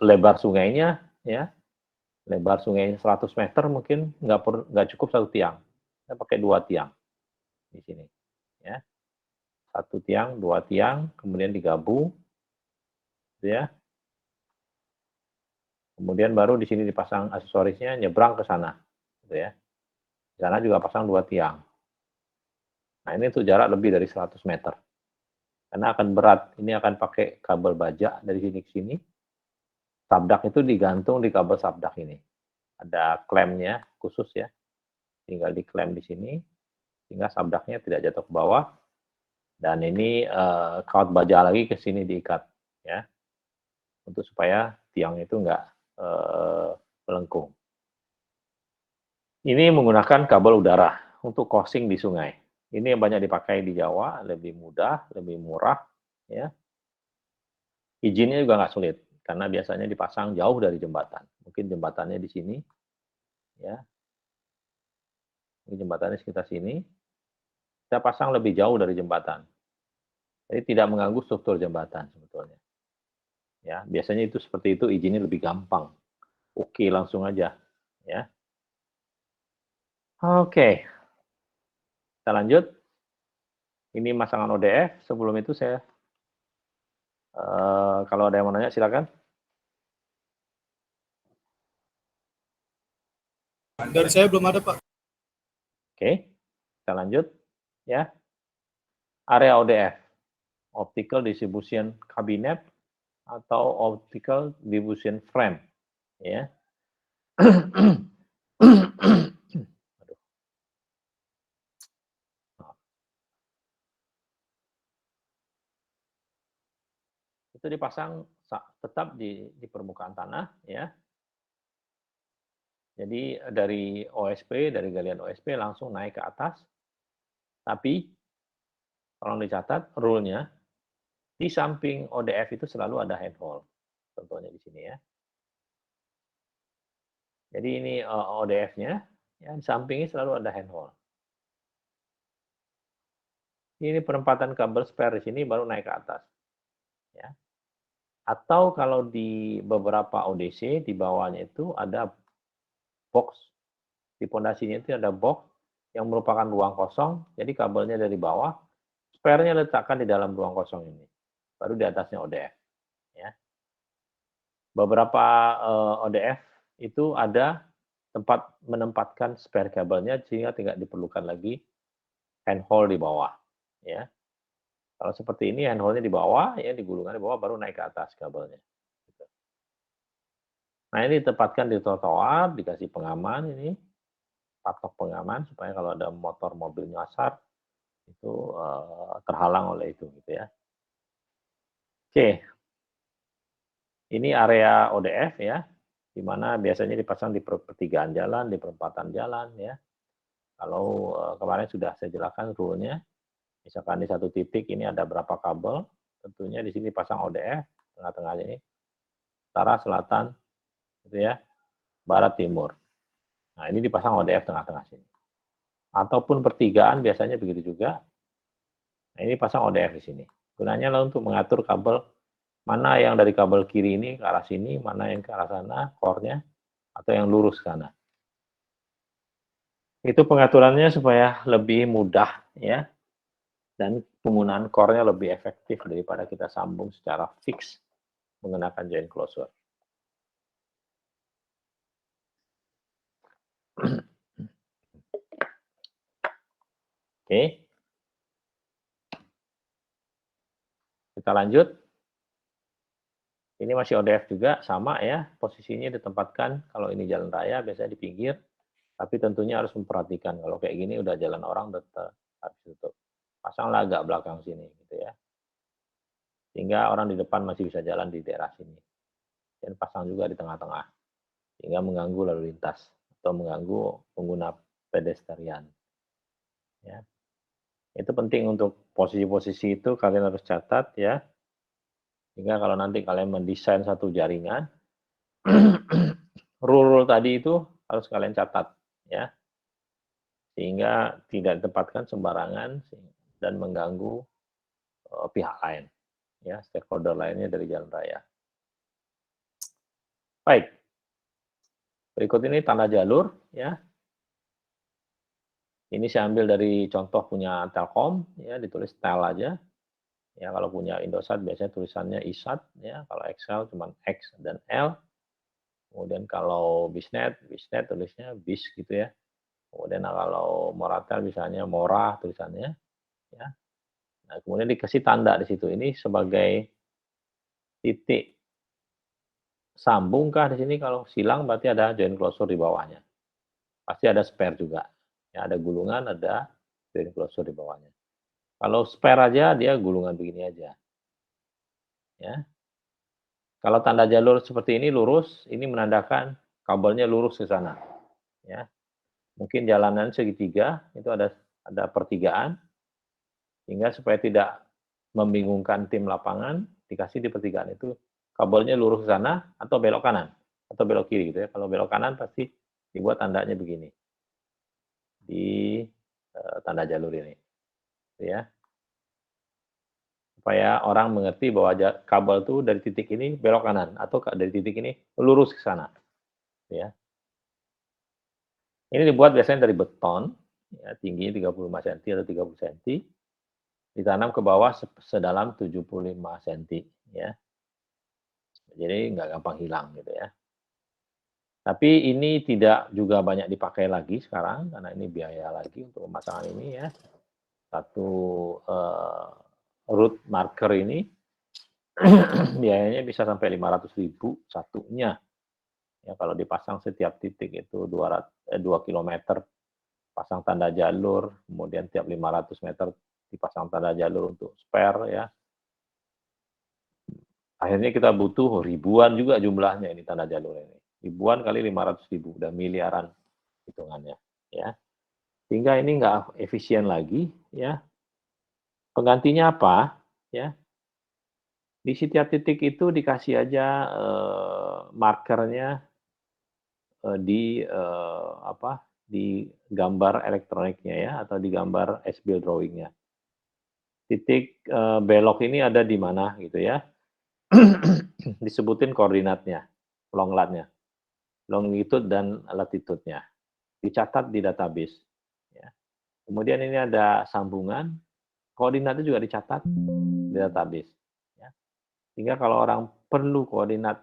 lebar sungainya, ya, lebar sungai 100 meter mungkin nggak cukup 1 tiang, kita pakai 2 tiang di sini, ya, 1 tiang, 2 tiang, kemudian digabung, gitu ya. Kemudian baru di sini dipasang aksesorisnya nyebrang ke sana, gitu ya. Di sana juga pasang 2 tiang. Nah ini untuk jarak lebih dari 100 meter. Karena akan berat, ini akan pakai kabel baja dari sini ke sini. Sabdak itu digantung di kabel sabdak ini. Ada klemnya khusus ya, tinggal diklem di sini, sehingga sabdaknya tidak jatuh ke bawah. Dan ini kawat baja lagi ke sini diikat, ya, untuk supaya tiang itu nggak melengkung. Ini menggunakan kabel udara untuk crossing di sungai. Ini yang banyak dipakai di Jawa, lebih mudah, lebih murah, ya. Izinnya juga nggak sulit, karena biasanya dipasang jauh dari jembatan. Mungkin jembatannya di sini, ya. Ini jembatannya sekitar sini. Kita pasang lebih jauh dari jembatan. Jadi tidak mengganggu struktur jembatan sebetulnya. Ya, biasanya itu seperti itu, izinnya lebih gampang. Oke, langsung aja, ya. Oke. Kita lanjut. Ini masangan ODF. Sebelum itu saya kalau ada yang mau nanya silakan. Dari saya belum ada, Pak. Oke, kita lanjut ya. Area ODF, Optical Distribution Cabinet atau Optical Distribution Frame, ya. Itu dipasang tetap di permukaan tanah, ya. Jadi dari OSP, dari galian OSP langsung naik ke atas. Tapi tolong dicatat rule-nya, di samping ODF itu selalu ada handhole. Contohnya di sini ya. Jadi ini ODF-nya, ya, di sampingnya selalu ada handhole. Ini penempatan kabel spare di sini baru naik ke atas. Ya. Atau kalau di beberapa ODC di bawahnya itu ada box, di pondasinya itu ada box yang merupakan ruang kosong, jadi kabelnya dari bawah, spare-nya letakkan di dalam ruang kosong ini, baru di atasnya ODF. Ya. Beberapa ODF itu ada tempat menempatkan spare kabelnya sehingga tidak diperlukan lagi handhole di bawah. Ya. Kalau seperti ini handhole-nya di bawah, ya digulungkan di bawah baru naik ke atas kabelnya. Nah ini ditempatkan di trotoar, dikasih pengaman ini, patok pengaman supaya kalau ada motor mobil nyasar itu terhalang oleh itu gitu ya. Oke, ini area ODF ya, di mana biasanya dipasang di pertigaan jalan, di perempatan jalan ya. Kalau kemarin sudah saya jelaskan rule-nya, misalkan di satu titik ini ada berapa kabel, tentunya di sini pasang ODF, tengah-tengahnya ini, utara, selatan, gitu ya, barat, timur. Nah ini dipasang ODF tengah-tengah sini. Ataupun pertigaan biasanya begitu juga. Nah ini pasang ODF di sini. Gunanya lah untuk mengatur kabel mana yang dari kabel kiri ini ke arah sini, mana yang ke arah sana, core-nya, atau yang lurus ke sana. Itu pengaturannya supaya lebih mudah ya, dan penggunaan core-nya lebih efektif daripada kita sambung secara fix menggunakan joint closure. Oke. Kita lanjut. Ini masih ODF juga, sama ya, posisinya ditempatkan, kalau ini jalan raya biasanya di pinggir, tapi tentunya harus memperhatikan, kalau kayak gini udah jalan orang tetap harus tutup. Pasanglah agak belakang sini, gitu ya. Sehingga orang di depan masih bisa jalan di daerah sini. Dan pasang juga di tengah-tengah, sehingga mengganggu lalu lintas, atau mengganggu pengguna pedestrian. Ya. Itu penting untuk posisi-posisi itu kalian harus catat ya. Sehingga kalau nanti kalian mendesain satu jaringan, rule-rule tadi itu harus kalian catat ya. Sehingga tidak ditempatkan sembarangan dan mengganggu pihak lain ya, stakeholder lainnya dari jalan raya. Baik. Berikut ini tanda jalur ya. Ini saya ambil dari contoh punya Telkom ya, ditulis tel aja. Ya, kalau punya Indosat biasanya tulisannya ISAT ya, kalau Excel cuma X dan L. Kemudian kalau Bisnet tulisnya BIS gitu ya. Kemudian kalau Moratel misalnya Mora tulisannya ya. Nah, kemudian dikasih tanda di situ. Ini sebagai titik sambung kah di sini, kalau silang berarti ada joint closure di bawahnya. Pasti ada spare juga. Ya, ada gulungan, ada joint closure di bawahnya. Kalau spare aja dia gulungan begini aja. Ya. Kalau tanda jalur seperti ini lurus, ini menandakan kabelnya lurus ke sana. Ya. Mungkin jalanan segitiga, itu ada pertigaan, sehingga supaya tidak membingungkan tim lapangan, dikasih di pertigaan itu kabelnya lurus ke sana atau belok kanan atau belok kiri gitu ya. Kalau belok kanan pasti dibuat tandanya begini di tanda jalur ini, gitu ya. Supaya orang mengerti bahwa kabel itu dari titik ini belok kanan atau dari titik ini lurus ke sana, gitu ya. Ini dibuat biasanya dari beton, ya, tingginya 35 cm atau 30 cm, ditanam ke bawah sedalam 75 cm, ya. Jadi nggak gampang hilang gitu ya. Tapi ini tidak juga banyak dipakai lagi sekarang karena ini biaya lagi untuk pemasangan ini ya. Satu root marker ini biayanya bisa sampai 500.000 satunya. Ya kalau dipasang setiap titik itu 2 km pasang tanda jalur, kemudian tiap 500 meter dipasang tanda jalur untuk spare ya. Akhirnya kita butuh ribuan juga jumlahnya ini tanda jalur ini. Ribuan kali 500.000, udah miliaran hitungannya ya. Sehingga ini nggak efisien lagi ya. Penggantinya apa ya? Di setiap titik itu dikasih aja markernya di di gambar elektroniknya ya atau di gambar S-Build drawing-nya. Titik belok ini ada di mana gitu ya. Disebutin koordinatnya, longitude dan latitude-nya. Dicatat di database. Ya. Kemudian ini ada sambungan, koordinatnya juga dicatat di database. Ya. Sehingga kalau orang perlu koordinat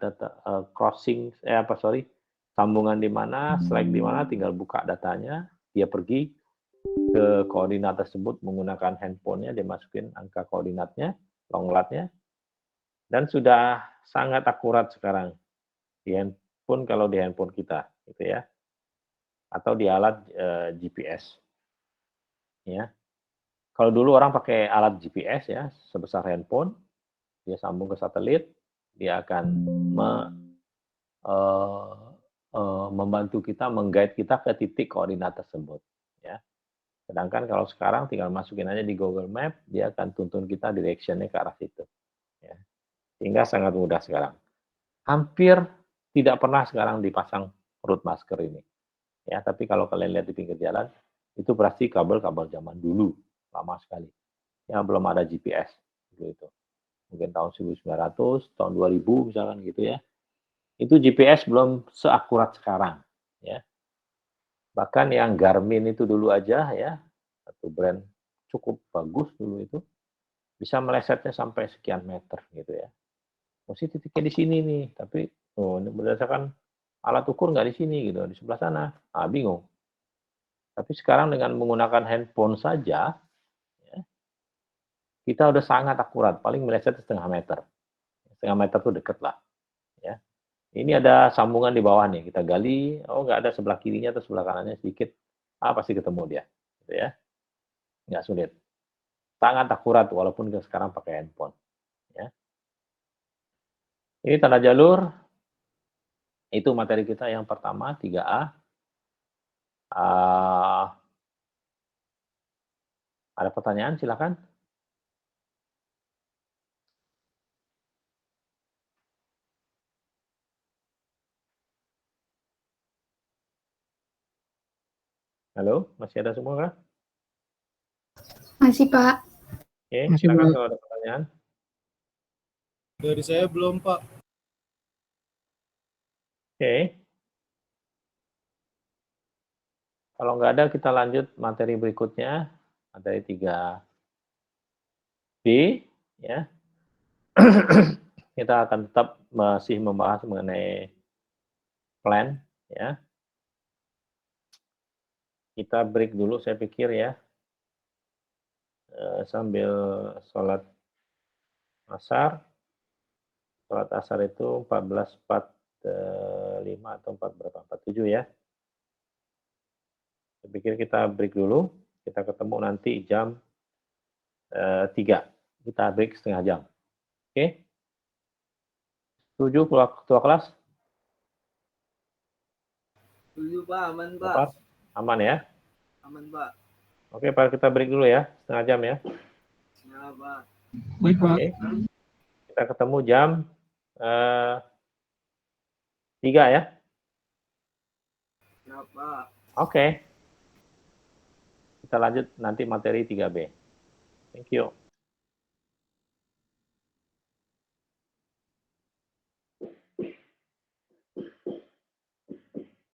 sambungan di mana, slack di mana, tinggal buka datanya, dia pergi ke koordinat tersebut menggunakan handphonenya, dia masukin angka koordinatnya, longlatnya, dan sudah sangat akurat sekarang di handphone kalau di handphone kita, gitu ya, atau di alat GPS, ya. Kalau dulu orang pakai alat GPS ya sebesar handphone, dia sambung ke satelit, dia akan membantu kita, mengguide kita ke titik koordinat tersebut, ya. Sedangkan kalau sekarang tinggal masukin aja di Google Map, dia akan tuntun kita direction-nya ke arah situ, ya. Sehingga sangat mudah sekarang. Hampir tidak pernah sekarang dipasang root marker ini, ya. Tapi kalau kalian lihat di pinggir jalan, itu pasti kabel-kabel zaman dulu, lama sekali. Ya belum ada GPS dulu itu. Mungkin tahun 1900, tahun 2000 misalkan gitu ya. Itu GPS belum seakurat sekarang, ya. Bahkan yang Garmin itu dulu aja ya, satu brand cukup bagus dulu itu, bisa melesetnya sampai sekian meter gitu ya. Mesti titiknya di sini nih, tapi ini berdasarkan alat ukur nggak di sini gitu, di sebelah sana. Bingung. Tapi sekarang dengan menggunakan handphone saja, ya, kita udah sangat akurat, paling meleset setengah meter. Setengah meter tuh deket lah. Ya. Ini ada sambungan di bawah nih, kita gali, nggak ada sebelah kirinya atau sebelah kanannya sedikit, pasti ketemu dia, gitu ya. Nggak sulit. Sangat akurat walaupun sekarang pakai handphone. Ya. Ini tanda jalur, itu materi kita yang pertama, 3A. Ada pertanyaan, silakan. Halo, masih ada semua kah? Masih, Pak. Oke, silakan kalau ada pertanyaan. Dari saya belum, Pak. Oke. Kalau nggak ada, kita lanjut materi berikutnya, materi 3B, ya. Kita akan tetap masih membahas mengenai plan, ya. Kita break dulu, saya pikir ya, sambil sholat asar. Sholat asar itu 14.45 atau 47 ya. Saya pikir kita break dulu, kita ketemu nanti jam 3. Kita break setengah jam. Oke? Setuju ketua kelas? Setuju, Pak, aman, Pak. Dapat? Aman ya? Aman, Pak. Oke, Pak, kita break dulu ya, setengah jam ya. Ya, Pak. Baik, Pak. Oke. Kita ketemu jam 3 ya. Ya, Pak. Oke. Kita lanjut nanti materi 3B. Thank you.